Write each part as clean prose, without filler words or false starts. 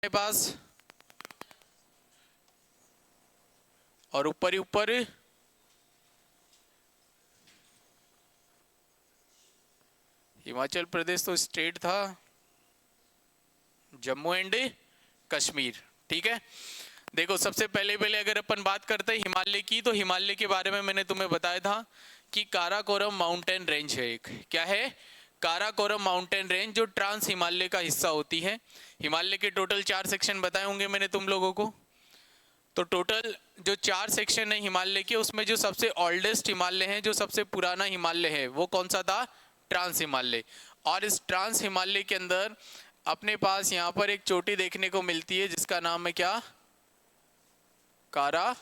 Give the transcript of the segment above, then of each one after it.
अपने पास, और ऊपर ही ऊपर हिमाचल प्रदेश तो स्टेट था, जम्मू एंड कश्मीर। ठीक है, देखो सबसे पहले पहले अगर अपन बात करते हैं हिमालय की, तो हिमालय के बारे में मैंने तुम्हें बताया था कि काराकोरम माउंटेन रेंज है एक, क्या है, काराकोरम माउंटेन रेंज, जो ट्रांस हिमालय का हिस्सा होती है। हिमालय के टोटल 4 सेक्शन बताए होंगे मैंने तुम लोगों को। तो टोटल जो 4 सेक्शन है हिमालय के, उसमें जो सबसे ओल्डेस्ट हिमालय है, जो सबसे पुराना हिमालय है, वो कौन सा था, ट्रांस हिमालय। और इस ट्रांस हिमालय के अंदर अपने पास यहाँ पर एक चोटी देखने को मिलती है जिसका नाम है क्या, काराकोरम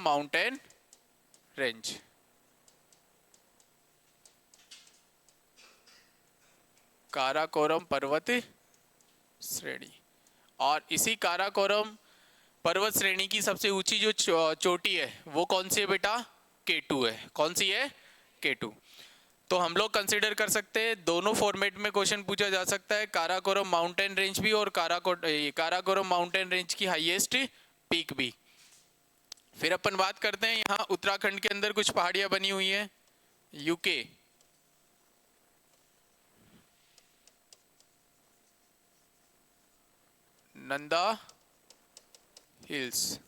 माउंटेन रेंज। काराकोरम पर्वत श्रेणी। और इसी काराकोरम पर्वत श्रेणी की सबसे ऊंची जो चोटी है वो कौन सी है बेटा, K2 है। कौन सी है, K2। तो हम लोग कंसिडर कर सकते हैं, दोनों फॉर्मेट में क्वेश्चन पूछा जा सकता है, काराकोरम माउंटेन रेंज भी और काराकोरम माउंटेन रेंज की हाईएस्ट पीक भी। फिर अपन बात करते हैं, यहाँ उत्तराखंड के अंदर कुछ पहाड़ियां बनी हुई हैं, यूके, नंदा हिल्स,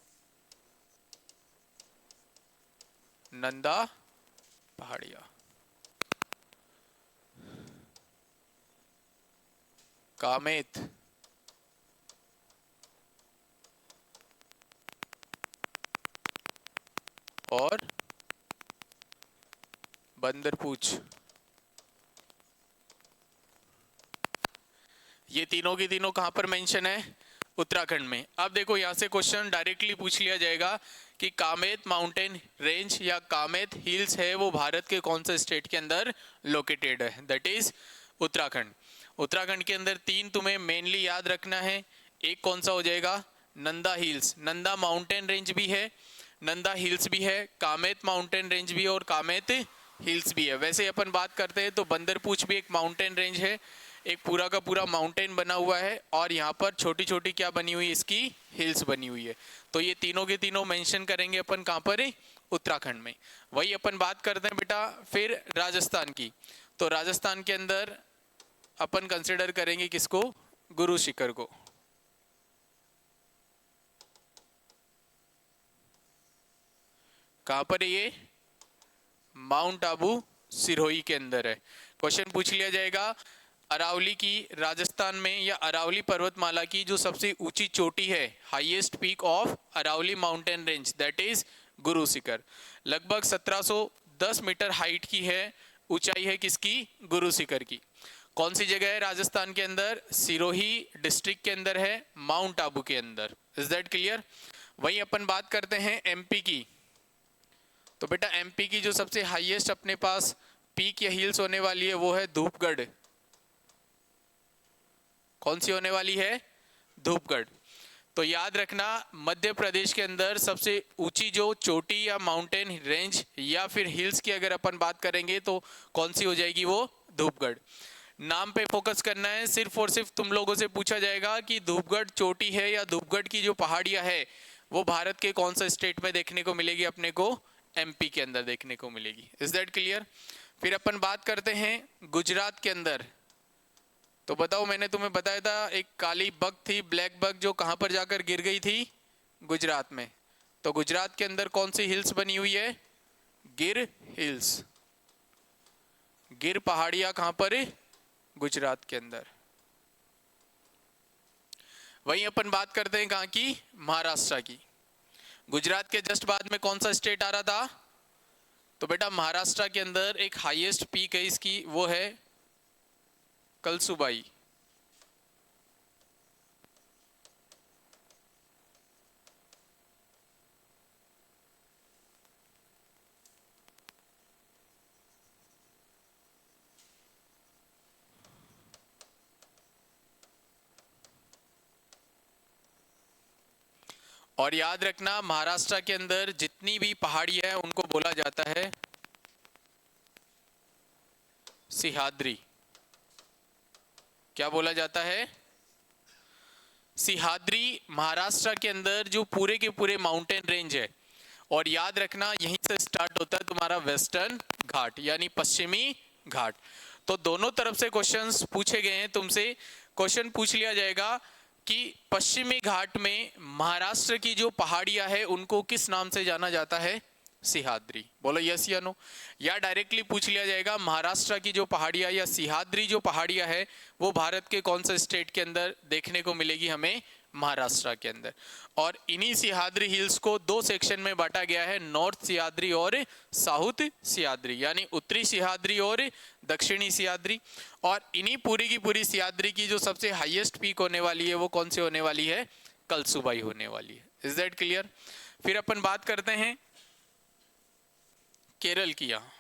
नंदा पहाड़िया, कामेत, और बंदरपूछ। ये तीनों की तीनों कहां पर मेंशन है, उत्तराखंड में। अब देखो यहां से क्वेश्चन डायरेक्टली पूछ लिया जाएगा कि कामेत माउंटेन रेंज या कामेत हिल्स है वो भारत के कौन से स्टेट के अंदर लोकेटेड है, दैट इज उत्तराखंड। उत्तराखंड के अंदर 3 तुम्हें मेनली याद रखना है, एक कौन सा हो जाएगा, Nanda hills, Nanda mountain range भी है, नंदा हिल्स भी है, कामेत माउंटेन रेंज भी है और कामेत हिल्स भी है। वैसे अपन बात करते हैं तो बंदरपूछ भी एक माउंटेन रेंज है, एक पूरा का पूरा माउंटेन बना हुआ है, और यहाँ पर छोटी छोटी क्या बनी हुई, इसकी हिल्स बनी हुई है। तो ये तीनों के तीनों मेंशन करेंगे अपन कहाँ पर है, उत्तराखंड में। वही अपन बात करते हैं बेटा फिर राजस्थान की। तो राजस्थान के अंदर अपन कंसिडर करेंगे किसको, गुरु शिखर को। कहां पर है ये, माउंट आबू सिरोही के अंदर है। क्वेश्चन पूछ लिया जाएगा अरावली की, राजस्थान में या अरावली पर्वतमाला की जो सबसे ऊंची चोटी है, highest peak of Aravalli mountain range, that is Guru Shikhar. लगभग 1710 मीटर हाइट की है, ऊंचाई है किसकी, गुरु शिखर की। कौन सी जगह है राजस्थान के अंदर, सिरोही डिस्ट्रिक्ट के अंदर है, माउंट आबू के अंदर। Is that clear. वही अपन बात करते हैं एमपी की। तो बेटा एमपी की जो सबसे हाईएस्ट अपने पास पीक या हिल्स होने वाली है वो है धूपगढ़। कौन सी होने वाली है, धूपगढ़। तो याद रखना मध्य प्रदेश के अंदर सबसे ऊंची जो चोटी या माउंटेन रेंज या फिर हिल्स की अगर अपन बात करेंगे तो कौन सी हो जाएगी, वो धूपगढ़। नाम पे फोकस करना है, सिर्फ और सिर्फ तुम लोगों से पूछा जाएगा कि धूपगढ़ चोटी है या धूपगढ़ की जो पहाड़ियां है वो भारत के कौन से स्टेट में देखने को मिलेगी, अपने को एमपी के अंदर देखने को मिलेगी। Is that clear. फिर अपन बात करते हैं गुजरात के अंदर। तो बताओ, मैंने तुम्हें बताया था एक काली बग थी, ब्लैक बग, जो कहां पर जाकर गिर गई थी, गुजरात में। तो गुजरात के अंदर कौन सी हिल्स बनी हुई है, गिर हिल्स, गिर पहाड़ियां कहां पर है, गुजरात के अंदर। वहीं अपन बात करते हैं कहां की, महाराष्ट्र की। गुजरात के जस्ट बाद में कौन सा स्टेट आ रहा था, तो बेटा महाराष्ट्र के अंदर एक हाईएस्ट पीक है इसकी, वो है कलसुबाई। और याद रखना महाराष्ट्र के अंदर जितनी भी पहाड़ी है उनको बोला जाता है सिहाद्री। क्या बोला जाता है, सिहाद्री महाराष्ट्र के अंदर जो पूरे के पूरे माउंटेन रेंज है, और याद रखना यहीं से स्टार्ट होता है तुम्हारा वेस्टर्न घाट यानी पश्चिमी घाट। तो दोनों तरफ से क्वेश्चंस पूछे गए हैं तुमसे। क्वेश्चन पूछ लिया जाएगा कि पश्चिमी घाट में महाराष्ट्र की जो पहाड़ियां है उनको किस नाम से जाना जाता है? सिहाद्री। बोलो यस या नो। या डायरेक्टली पूछ लिया जाएगा महाराष्ट्र की जो पहाड़ियां या सिहाद्री जो पहाड़ियां है वो भारत के कौन से स्टेट के अंदर देखने को मिलेगी हमें? महाराष्ट्र के अंदर। और इन्हीं सिहाद्री हिल्स को दो सेक्शन में बांटा गया है, नॉर्थ सिहाद्री और साउथ सिहाद्री, यानी उत्तरी सिहाद्री और दक्षिणी सिहाद्री। और इन्हीं पूरी की पूरी सिहाद्री की जो सबसे हाईएस्ट पीक होने वाली है वो कौन सी होने वाली है? कलसुबाई होने वाली है। Is that clear? फिर अपन बात करते हैं केरल की। यहां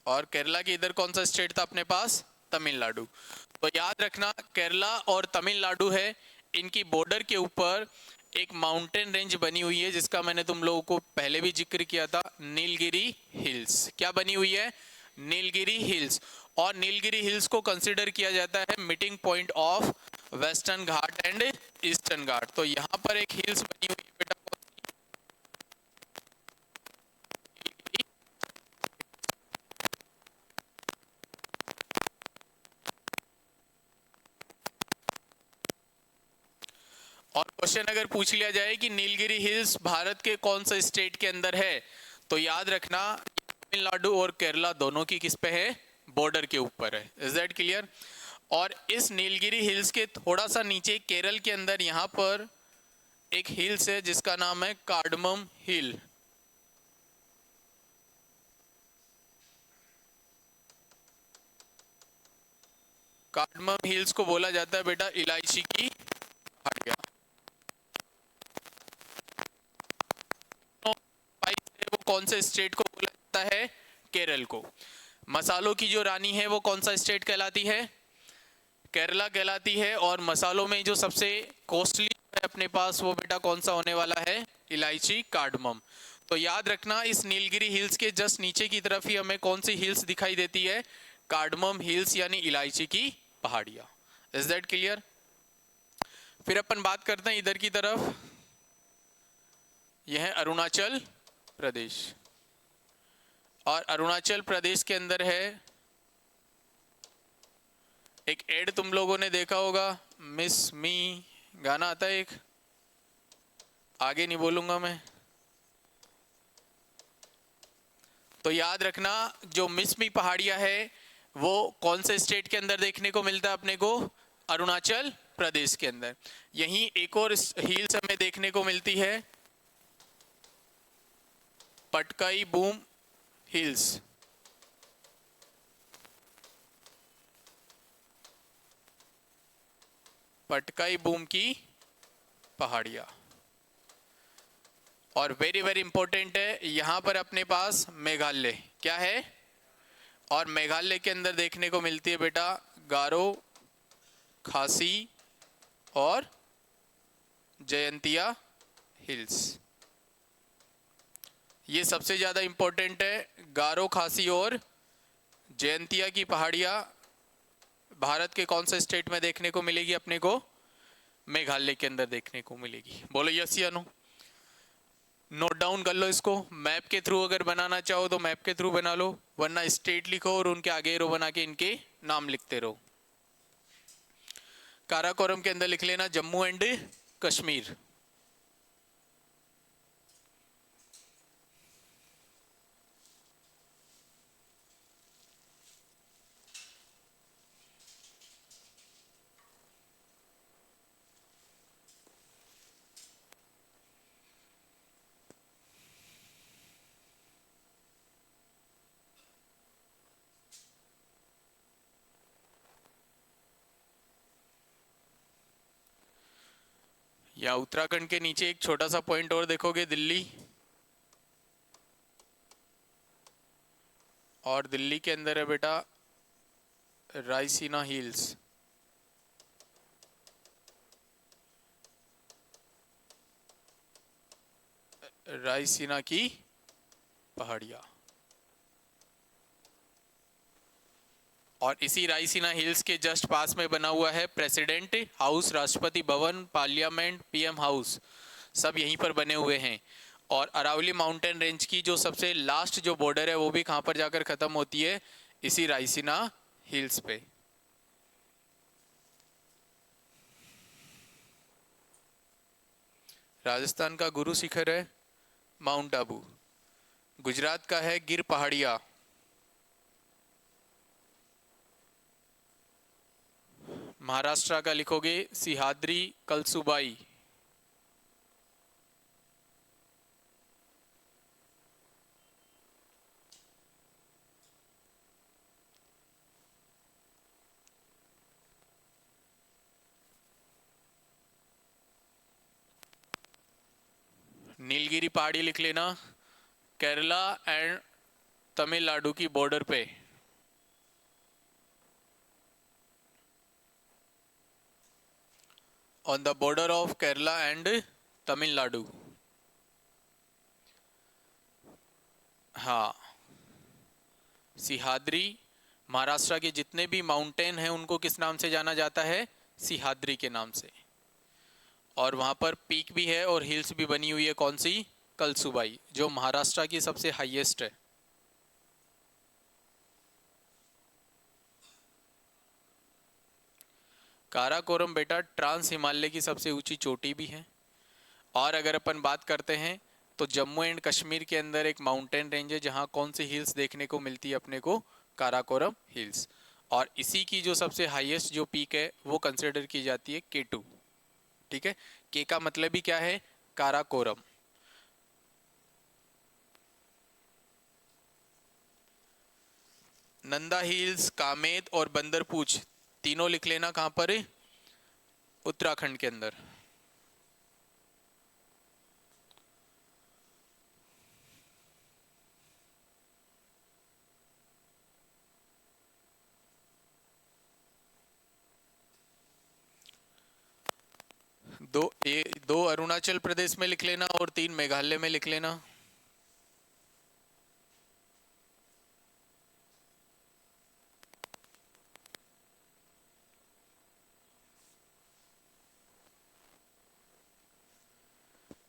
और केरला के इधर कौन सा स्टेट था अपने पास? तमिलनाडु। तो याद रखना केरला और तमिलनाडु है, इनकी बॉर्डर के ऊपर एक माउंटेन रेंज बनी हुई है जिसका मैंने तुम लोगों को पहले भी जिक्र किया था, नीलगिरी हिल्स। क्या बनी हुई है? नीलगिरी हिल्स। और नीलगिरी हिल्स को कंसीडर किया जाता है meeting point of Western Ghat and Eastern Ghat. तो यहाँ पर एक हिल्स बनी हुई है बेटा, और क्वेश्चन अगर पूछ लिया जाए कि नीलगिरी हिल्स भारत के कौन सा स्टेट के अंदर है, तो याद रखना तमिलनाडु और केरला दोनों की किस पे है? बॉर्डर के ऊपर है। Is that clear? और इस नीलगिरी हिल्स के थोड़ा सा नीचे केरल के अंदर यहाँ पर एक हिल्स है जिसका नाम है कार्डमम हिल। कार्डमम हिल्स को बोला जाता है बेटा इलायची की पहाड़ियां। वो कौन से स्टेट को बोला जाता है? केरल को। मसालों की जो रानी है वो कौन सा स्टेट कहलाती है? केरला कहलाती है। और मसालों में जो सबसे कॉस्टली है अपने पास वो बेटा कौन सा होने वाला है? इलायची कार्डमम। तो याद रखना इस नीलगिरी हिल्स के जस्ट नीचे की तरफ ही हमें कौन सी हिल्स दिखाई देती है? कार्डमम हिल्स यानी इलायची की पहाड़ियां। Is that clear? फिर अपन बात करते हैं इधर की तरफ, यह है अरुणाचल प्रदेश। और अरुणाचल प्रदेश के अंदर है एक एड तुम लोगों ने देखा होगा, मिस मी गाना आता है एक, आगे नहीं बोलूंगा मैं। तो याद रखना जो मिस मी पहाड़ियां है वो कौन से स्टेट के अंदर देखने को मिलता है अपने को? अरुणाचल प्रदेश के अंदर। यहीं एक और हिल्स हमें देखने को मिलती है, Patkai boom hills. Patkai boom की पहाड़ियां। और वेरी वेरी इंपॉर्टेंट है यहां पर अपने पास मेघालय। क्या है? और मेघालय के अंदर देखने को मिलती है बेटा गारो, खासी और जयंतिया हिल्स। ये सबसे ज्यादा इंपॉर्टेंट है। गारो, खासी और जयंतिया की पहाड़ियां भारत के कौन से स्टेट में देखने को मिलेगी अपने को? मेघालय के अंदर देखने को मिलेगी। बोलो यस या नो। नोट डाउन कर लो इसको। मैप के थ्रू अगर बनाना चाहो तो मैप के थ्रू बना लो, वरना स्टेट लिखो और उनके आगे एरो बना के इनके नाम लिखते रहो। काराकोरम के अंदर लिख लेना जम्मू एंड कश्मीर। या उत्तराखंड के नीचे एक छोटा सा पॉइंट और देखोगे, दिल्ली। और दिल्ली के अंदर है बेटा रायसीना हिल्स। रायसीना की पहाड़ियां। और इसी रायसीना हिल्स के जस्ट पास में बना हुआ है president house, Rashtrapati Bhavan, parliament, PM house, सब यहीं पर बने हुए हैं। और अरावली माउंटेन रेंज की जो सबसे लास्ट जो बॉर्डर है वो भी कहां पर जाकर खत्म होती है, इसी रायसीना हिल्स पे। राजस्थान का गुरु शिखर है माउंट आबू। गुजरात का है गिर पहाड़िया। महाराष्ट्र का लिखोगे सिहाद्री कलसुबाई। नीलगिरी पहाड़ी लिख लेना, केरला एंड तमिलनाडु की बॉर्डर पे। On the border of Kerala and Tamil Nadu. हाँ, सिहाद्री, महाराष्ट्र के जितने भी माउंटेन हैं उनको किस नाम से जाना जाता है, सिहाद्री के नाम से। और वहां पर पीक भी है और हिल्स भी बनी हुई है, कौन सी, कलसुबाई, जो महाराष्ट्र की सबसे हाईएस्ट है। काराकोरम बेटा ट्रांस हिमालय की सबसे ऊंची चोटी भी है। और अगर अपन बात करते हैं तो जम्मू एंड कश्मीर के अंदर एक माउंटेन रेंज है जहां कौन सी हिल्स देखने को मिलती है अपने को, काराकोरम हिल्स। और इसी की जो सबसे हाईएस्ट जो पीक है वो कंसिडर की जाती है K2। ठीक है, के का मतलब ही क्या है, काराकोरम। नंदा हिल्स, कामेत और बंदरपूछ तीनों लिख लेना, कहां पर है, उत्तराखंड के अंदर। दो अरुणाचल प्रदेश में लिख लेना और 3 मेघालय में लिख लेना।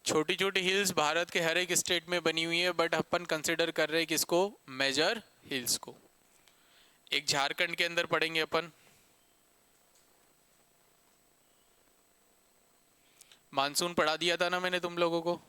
छोटी छोटी हिल्स भारत के हर एक स्टेट में बनी हुई है, बट अपन कंसिडर कर रहे हैं किसको, मेजर हिल्स को। एक झारखंड के अंदर पढ़ेंगे अपन, मानसून पढ़ा दिया था ना मैंने तुम लोगों को।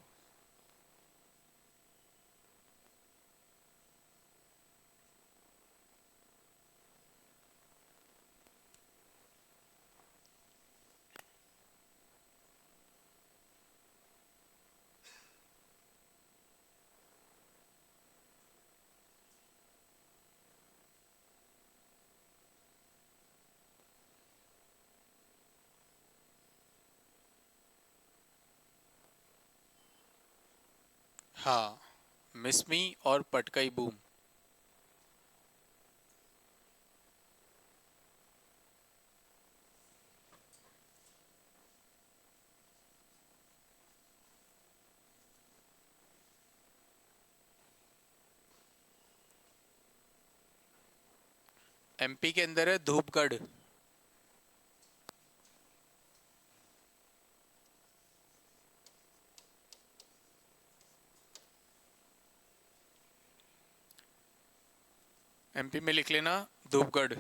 हाँ, मिसमी और पटकई बूम। एमपी के अंदर है धूपगढ़। एमपी में लिख लेना धूपगढ़।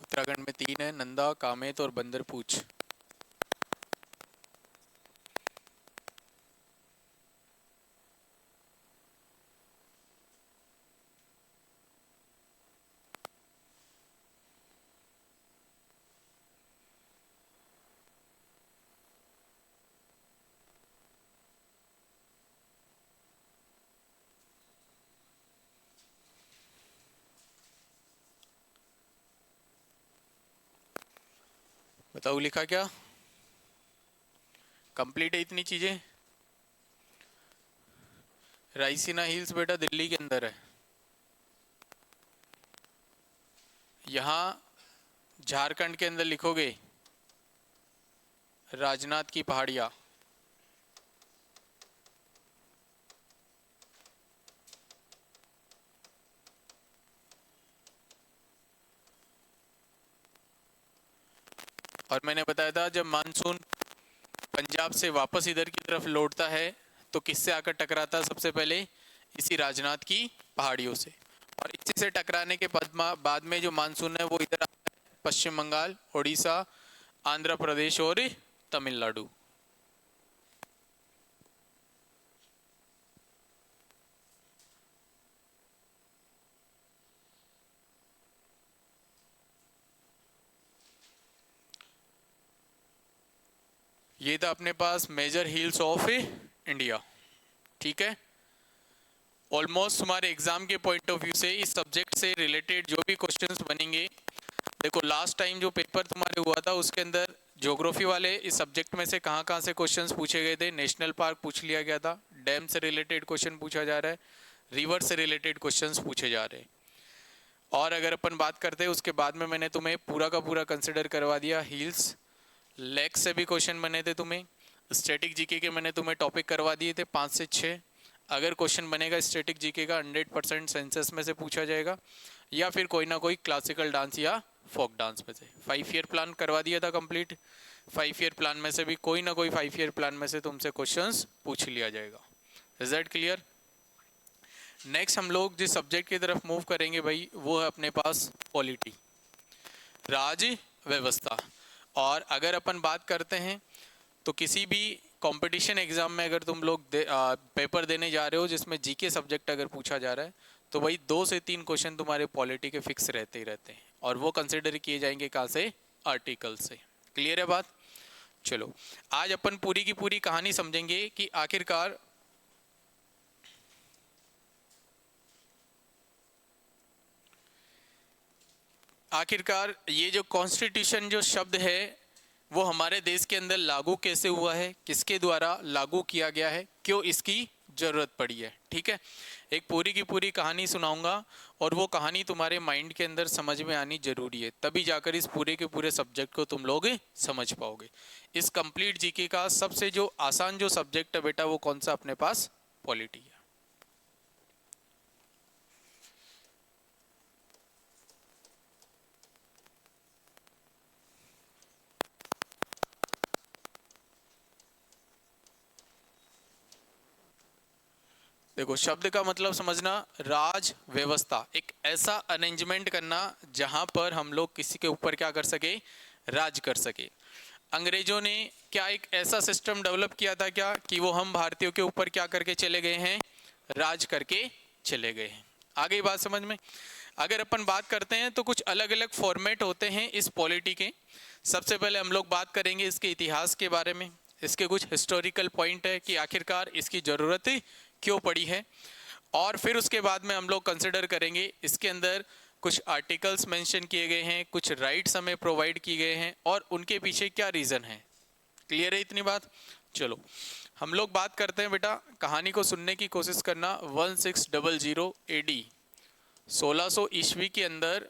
उत्तराखंड में 3 है, नंदा, कामेत और बंदरपूछ। बताओ लिखा क्या, कंप्लीट है इतनी चीजें। रायसीना हिल्स बेटा दिल्ली के अंदर है। यहाँ झारखंड के अंदर लिखोगे राजनाथ की पहाड़ियाँ। और मैंने बताया था जब मानसून पंजाब से वापस इधर की तरफ लौटता है तो किससे आकर टकराता है सबसे पहले? इसी राजनाथ की पहाड़ियों से। और इसी से टकराने के बाद में जो मानसून है वो इधर आता है पश्चिम बंगाल, उड़ीसा, आंध्र प्रदेश और तमिलनाडु। ये था अपने पास मेजर हिल्स ऑफ इंडिया। ठीक है, ऑलमोस्ट हमारे एग्जाम के पॉइंट ऑफ व्यू से इस सब्जेक्ट से रिलेटेड जो भी क्वेश्चंस बनेंगे, देखो लास्ट टाइम जो पेपर तुम्हारे हुआ था उसके अंदर ज्योग्राफी वाले इस सब्जेक्ट में से कहाँ से क्वेश्चंस पूछे गए थे? नेशनल पार्क पूछ लिया गया था, डैम से रिलेटेड क्वेश्चन पूछा जा रहा है, रिवर से रिलेटेड क्वेश्चंस पूछे जा रहे हैं। और अगर अपन बात करते हैं उसके बाद में मैंने तुम्हें पूरा का पूरा कंसिडर करवा दिया, हिल्स लेक से भी क्वेश्चन बने थे, तुम्हें स्टैटिक जीके के मैंने तुम्हें टॉपिक करवा दिए थे 5 से 6। अगर क्वेश्चन बनेगा स्टैटिक जीके का 100% सेंसस में से पूछा जाएगा, या फिर कोई ना कोई क्लासिकल डांस या फोक डांस में से। 5 ईयर प्लान करवा दिया था कंप्लीट, 5 ईयर प्लान में से भी कोई ना कोई 5 ईयर प्लान में से तुमसे क्वेश्चंस पूछ लिया जाएगा। Is that clear? नेक्स्ट हम लोग जिस सब्जेक्ट की तरफ मूव करेंगे भाई वो है अपने पास पॉलिटी, राज व्यवस्था। और अगर अपन बात करते हैं तो किसी भी कंपटीशन एग्जाम में अगर तुम लोग पेपर देने जा रहे हो जिसमें जीके सब्जेक्ट अगर पूछा जा रहा है तो भाई 2 से 3 क्वेश्चन तुम्हारे पॉलिटी के फिक्स रहते ही रहते हैं, और वो कंसिडर किए जाएंगे कहाँ से? आर्टिकल से। क्लियर है बात? चलो आज अपन पूरी की पूरी कहानी समझेंगे कि आखिरकार ये जो कॉन्स्टिट्यूशन जो शब्द है वो हमारे देश के अंदर लागू कैसे हुआ है, किसके द्वारा लागू किया गया है, क्यों इसकी जरूरत पड़ी है। ठीक है, एक पूरी की पूरी कहानी सुनाऊंगा और वो कहानी तुम्हारे माइंड के अंदर समझ में आनी जरूरी है, तभी जाकर इस पूरे के पूरे सब्जेक्ट को तुम लोग समझ पाओगे। इस कंप्लीट जीके का सबसे जो आसान जो सब्जेक्ट है बेटा वो कौन सा? अपने पास पॉलिटी है। देखो शब्द का मतलब समझना, राज व्यवस्था, एक ऐसा अरेंजमेंट करना जहां पर हम लोग किसी के ऊपर क्या कर सके? राज कर सके। अंग्रेजों ने क्या एक ऐसा सिस्टम डेवलप किया था क्या कि वो हम भारतीयों के ऊपर क्या करके चले गए हैं? राज करके चले गए हैं। आ गई बात समझ में? अगर अपन बात करते हैं तो कुछ अलग अलग फॉर्मेट होते हैं इस पॉलिटी के। सबसे पहले हम लोग बात करेंगे इसके इतिहास के बारे में, इसके कुछ हिस्टोरिकल पॉइंट है कि आखिरकार इसकी जरूरत क्यों पड़ी है, और फिर उसके बाद में हम लोग कंसिडर करेंगे इसके अंदर कुछ आर्टिकल्स मेंशन किए गए हैं, कुछ राइट्स हमें प्रोवाइड किए गए हैं और उनके पीछे क्या रीज़न है। क्लियर है इतनी बात? चलो हम लोग बात करते हैं बेटा, कहानी को सुनने की कोशिश करना। 1600 AD 1600 ईस्वी के अंदर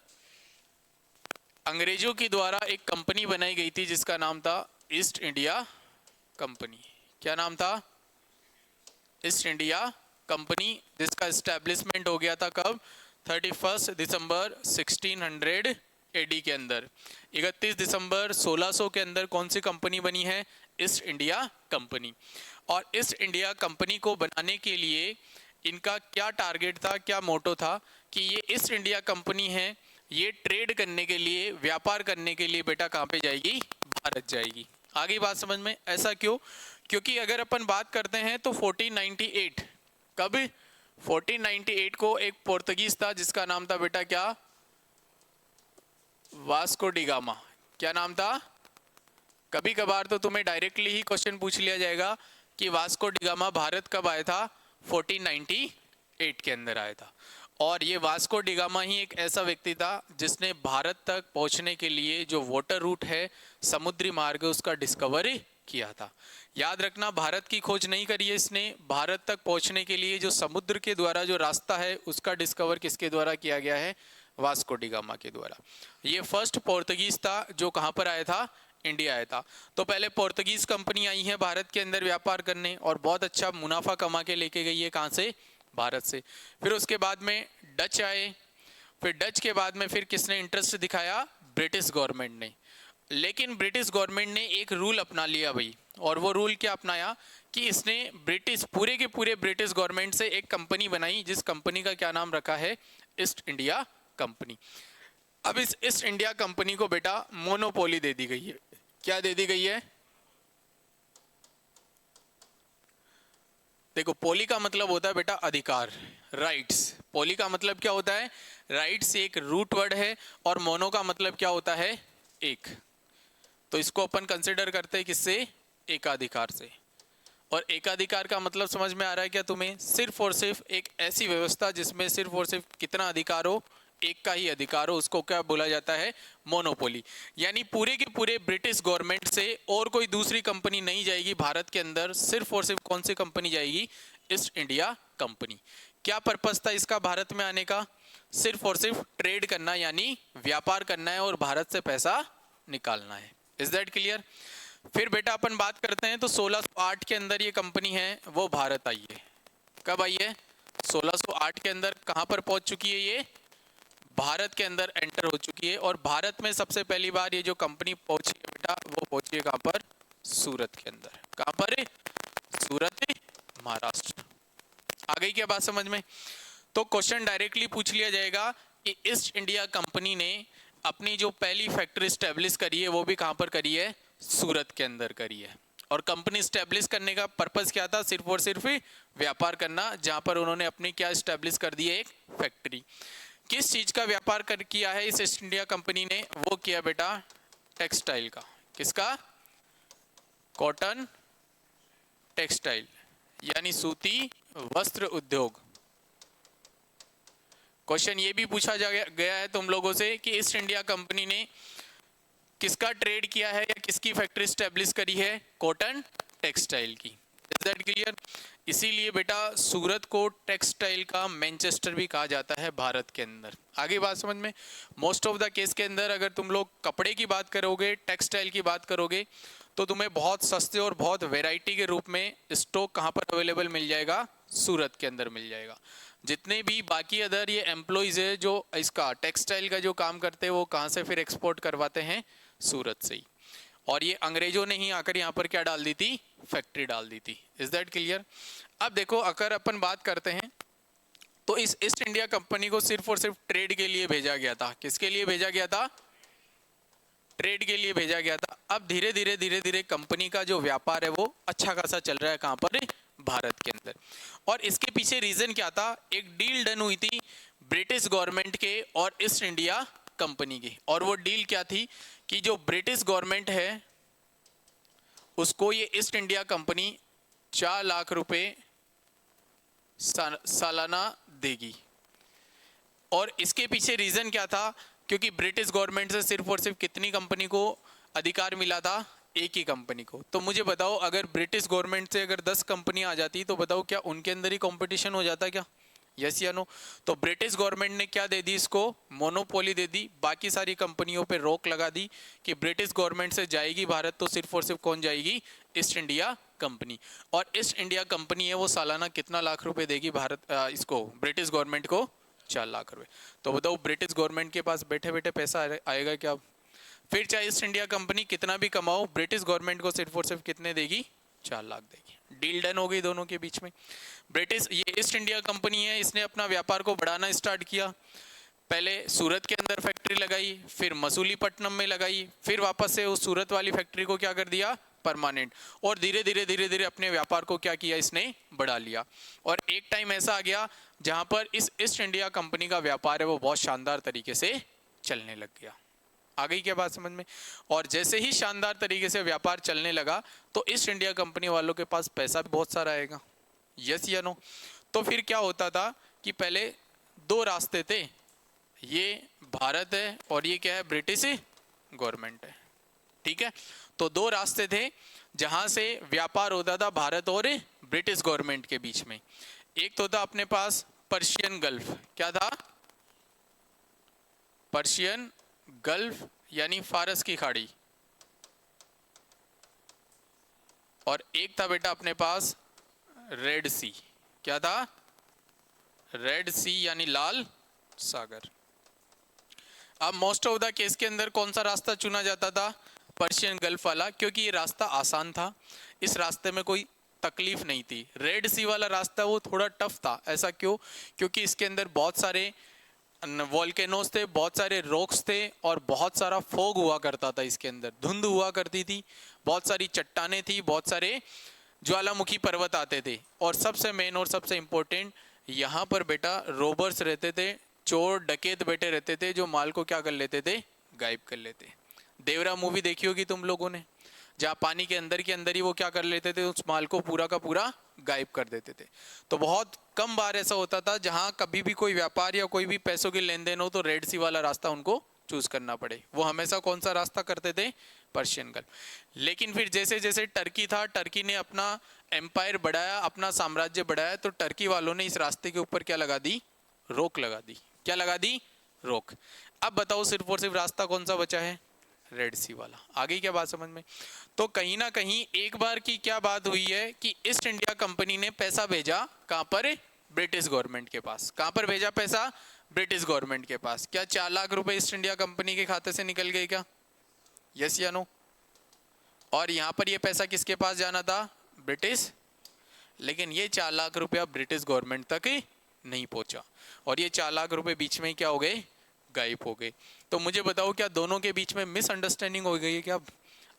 अंग्रेजों के द्वारा एक कंपनी बनाई गई थी जिसका नाम था ईस्ट इंडिया कंपनी। क्या नाम था? ईस्ट इंडिया कंपनी, जिसका एस्टेब्लिशमेंट हो गया था कब? 31 दिसंबर 1600 AD के अंदर। 31 दिसंबर 1600 के अंदर कौन सी कंपनी बनी है? East India company. और ईस्ट इंडिया कंपनी को बनाने के लिए इनका क्या टारगेट था, क्या मोटो था कि ये ईस्ट इंडिया कंपनी है, ये ट्रेड करने के लिए, व्यापार करने के लिए बेटा कहाँ पे जाएगी? भारत जाएगी। आगे बात समझ में? ऐसा क्यों? क्योंकि अगर अपन बात करते हैं तो 1498, कब? 1498 को एक पोर्तुगीज था जिसका नाम था बेटा क्या? Vasco D gamma. क्या नाम था? कभी कभार तो तुम्हें डायरेक्टली ही क्वेश्चन पूछ लिया जाएगा कि वास्को डी गामा भारत कब आया था? 1498 के अंदर आया था। और ये वास्को डी गामा ही एक ऐसा व्यक्ति था जिसने भारत तक पहुंचने के लिए जो वाटर रूट है, समुद्री मार्ग है, उसका डिस्कवरी किया था। याद रखना, भारत की खोज नहीं करी है इसने, भारत तक पहुंचने के लिए जो समुद्र के द्वारा जो रास्ता है उसका डिस्कवर किसके द्वारा किया गया है, वास्को डी गामा के द्वारा। ये फर्स्ट पोर्तुगीज था जो कहां पर आया था, इंडिया आया था। तो पहले पोर्तुगीज कंपनी आई है भारत के अंदर व्यापार करने और बहुत अच्छा मुनाफा कमा के लेके गई है, कहां से, भारत से। फिर उसके बाद में डच आए, फिर डच के बाद में फिर किसने इंटरेस्ट दिखाया, ब्रिटिश गवर्नमेंट ने। लेकिन ब्रिटिश गवर्नमेंट ने एक रूल अपना लिया भाई, और वो रूल क्या अपनाया कि इसने ब्रिटिश पूरे के पूरे ब्रिटिश गवर्नमेंट से एक कंपनी बनाई, जिस कंपनी का क्या नाम रखा है, ईस्ट इंडिया कंपनी। अब इस ईस्ट इंडिया कंपनी को बेटा मोनोपोली दे दी गई है। क्या दे दी गई है, देखो पोली का मतलब होता है बेटा अधिकार, राइट्स। पोली का मतलब क्या होता है, राइट्स एक रूट वर्ड है, और मोनो का मतलब क्या होता है, एक। तो इसको अपन कंसिडर करते हैं किससे, एकाधिकार से। और एकाधिकार का मतलब समझ में आ रहा है क्या तुम्हें, सिर्फ और सिर्फ एक ऐसी व्यवस्था जिसमें सिर्फ और सिर्फ कितना अधिकार हो, एक का ही अधिकार हो, उसको क्या बोला जाता है, मोनोपोली। यानी पूरे के पूरे ब्रिटिश गवर्नमेंट से और कोई दूसरी कंपनी नहीं जाएगी भारत के अंदर, सिर्फ और सिर्फ कौन सी कंपनी जाएगी, ईस्ट इंडिया कंपनी। क्या पर्पस था इसका भारत में आने का, सिर्फ और सिर्फ ट्रेड करना, यानी व्यापार करना है और भारत से पैसा निकालना है। Is that clear. फिर बेटा अपन बात करते हैं तो 1608 के अंदर ये कंपनी है वो भारत आई है। कब आई है, 1608 के अंदर। कहां पर पहुंच चुकी है ये, भारत के अंदर एंटर हो चुकी है। और भारत में सबसे पहली बार ये जो कंपनी पहुंची है बेटा, वो पहुंची है कहां पर, सूरत के अंदर। कहां पर है, सूरत, महाराष्ट्र। आ गई क्या बात समझ में। तो क्वेश्चन डायरेक्टली पूछ लिया जाएगा कि ईस्ट इंडिया कंपनी ने अपनी जो पहली फैक्ट्री स्टैब्लिश करी है वो भी कहां पर करी है, सूरत के अंदर करी है। और कंपनी स्टैब्लिश करने का पर्पस क्या था, सिर्फ और सिर्फ व्यापार करना, जहां पर उन्होंने अपनी क्या स्टैब्लिश कर दी है, एक फैक्ट्री। किस चीज का व्यापार किया है इस ईस्ट इंडिया कंपनी ने, वो किया बेटा टेक्सटाइल का। किसका, कॉटन टेक्सटाइल, यानी सूती वस्त्र उद्योग। क्वेश्चन ये भी पूछा गया है तुम लोगों से कि ईस्ट इंडिया कंपनी ने किसका ट्रेड किया है या किसकी फैक्ट्री स्टैब्लिश करी है, कॉटन टेक्सटाइल की। Is that clear. इसीलिए बेटा सूरत को टेक्सटाइल का मैनचेस्टर भी कहा जाता है भारत के अंदर। आगे बात समझ में। मोस्ट ऑफ द केस के अंदर अगर तुम लोग कपड़े की बात करोगे, टेक्सटाइल की बात करोगे, तो तुम्हें बहुत सस्ते और बहुत वैरायटी के रूप में स्टॉक कहाँ पर अवेलेबल मिल जाएगा, सूरत के अंदर मिल जाएगा। जितने भी बाकी अदर ये एम्प्लॉइज है जो इसका टेक्सटाइल का जो काम करते हैं, वो कहाँ से फिर एक्सपोर्ट करवाते हैं, सूरत से ही। और ये अंग्रेजों ने ही आकर यहाँ पर क्या डाल दी थी, फैक्ट्री डाल दी थी। Is that clear. अब देखो अगर अपन बात करते हैं तो इस ईस्ट इंडिया कंपनी को सिर्फ और सिर्फ ट्रेड के लिए भेजा गया था। किसके लिए भेजा गया था, ट्रेड के लिए भेजा गया था। अब धीरे धीरे कंपनी का जो व्यापार है वो अच्छा खासा चल रहा है, कहां पर, भारत के अंदर। और इसके पीछे रीजन क्या था, एक डील डन हुई थी ब्रिटिश गवर्नमेंट के और ईस्ट इंडिया कंपनी की। और वो डील क्या थी कि जो ब्रिटिश गवर्नमेंट है उसको ये ईस्ट इंडिया कंपनी 4 लाख रुपए सालाना देगी। और इसके पीछे रीजन क्या था, क्योंकि ब्रिटिश गवर्नमेंट से सिर्फ और सिर्फ कितनी कंपनी को अधिकार मिला था, एक ही कंपनी को। तो मुझे बताओ अगर ब्रिटिश गवर्नमेंट से अगर 10 कंपनियां आ जाती तो बताओ क्या उनके अंदर ही कंपटीशन हो जाता क्या, यस या नो। तो ब्रिटिश गवर्नमेंट ने क्या दे दी, इसको मोनोपोली दे दी, बाकी सारी कंपनियों पे रोक लगा दी कि ब्रिटिश गवर्नमेंट से जाएगी भारत तो सिर्फ और सिर्फ कौन जाएगी, ईस्ट इंडिया कंपनी। और ईस्ट इंडिया कंपनी है वो सालाना कितना लाख रुपए देगी भारत इसको, ब्रिटिश गवर्नमेंट को 4 लाख रुपए। तो बताओ ब्रिटिश गवर्नमेंट के पास बैठे बैठे पैसा आएगा क्या। फिर चाहे ईस्ट इंडिया कंपनी कितना भी कमाओ, ब्रिटिश गवर्नमेंट को सिर्फ और सिर्फ कितने देगी, 4 लाख देगी। डील डन हो गई दोनों के बीच में। ब्रिटिश ये ईस्ट इंडिया कंपनी है, इसने अपना व्यापार को बढ़ाना स्टार्ट किया। पहले सूरत के अंदर फैक्ट्री लगाई, फिर मसूलीपट्टनम में लगाई, फिर वापस से उस सूरत वाली फैक्ट्री को क्या कर दिया, परमानेंट। और धीरे धीरे अपने व्यापार को क्या किया, इसने बढ़ा लिया। और एक टाइम ऐसा आ गया जहां पर इस ईस्ट इंडिया कंपनी का व्यापार है वो बहुत शानदार तरीके से चलने लग गया। आ गई क्या बात समझ में। और जैसे ही शानदार तरीके से व्यापार चलने लगा तो ईस्ट इंडिया कंपनी वालों के पास पैसा भी बहुत सारा आएगा, यस या नो। तो फिर क्या होता था कि पहले 2 रास्ते थे, ये भारत है और ये क्या है, ब्रिटिश गवर्नमेंट है, ठीक है। तो 2 रास्ते थे जहां से व्यापार होता था भारत और ब्रिटिश गवर्नमेंट के बीच में। एक तो था अपने पास पर्शियन गल्फ, क्या था? पर्शियन गल्फ यानी फारस की खाड़ी। और एक था बेटा अपने पास रेड सी, क्या था? रेड सी यानी लाल सागर। अब मोस्ट ऑफ द केस के अंदर कौन सा रास्ता चुना जाता था? पर्शियन गल्फ वाला, क्योंकि ये रास्ता आसान था, इस रास्ते में कोई तकलीफ नहीं थी। रेड सी वाला रास्ता वो थोड़ा टफ था। ऐसा क्यों? क्योंकि इसके अंदर बहुत सारे वॉल्केनोस थे, बहुत सारे रॉक्स थे और बहुत सारा फॉग हुआ करता था। इसके अंदर धुंध हुआ करती थी, बहुत सारी चट्टानें थी, बहुत सारे ज्वालामुखी पर्वत आते थे। और सबसे मेन और सबसे इंपॉर्टेंट, यहाँ पर बेटा रोबर्स रहते थे, चोर डकैत बेटे रहते थे, जो माल को क्या कर लेते थे? गायब कर लेते। देवरा मूवी देखी होगी तुम लोगों ने, जहाँ पानी के अंदर ही वो क्या कर लेते थे? उस माल को पूरा का पूरा गायब कर देते थे। तो बहुत कम बार ऐसा होता था जहाँ कभी भी कोई व्यापार या कोई भी पैसों की लेन देन हो तो रेड सी वाला रास्ता उनको चूज करना पड़े। वो हमेशा कौन सा रास्ता करते थे? Persian gulf. लेकिन फिर जैसे जैसे टर्की था, टर्की ने अपना एम्पायर बढ़ाया, अपना साम्राज्य बढ़ाया, तो टर्की वालों ने इस रास्ते के ऊपर क्या लगा दी? रोक लगा दी। क्या लगा दी? रोक। अब बताओ सिर्फ और सिर्फ रास्ता कौन सा बचा है? रेड सी वाला। आ गई क्या बात समझ में? तो कहीं ना कहीं एक बार की क्या बात हुई है कि ईस्ट इंडिया कंपनी ने पैसा भेजा कहां पर? ब्रिटिश गवर्नमेंट के पास। कहां पर भेजा पैसा? ब्रिटिश गवर्नमेंट के पास। क्या 4 लाख रुपए ईस्ट इंडिया कंपनी के खाते से निकल गए क्या? यस या नो? और यहां पर ये पैसा किसके पास जाना था? ब्रिटिश। लेकिन ये 4 लाख रुपया ब्रिटिश गवर्नमेंट तक नहीं पहुंचा और ये 4 लाख रुपए बीच में क्या हो गए? गायब हो गए। तो मुझे बताओ, क्या दोनों के बीच में मिसअंडरस्टैंडिंग हो गई है क्या?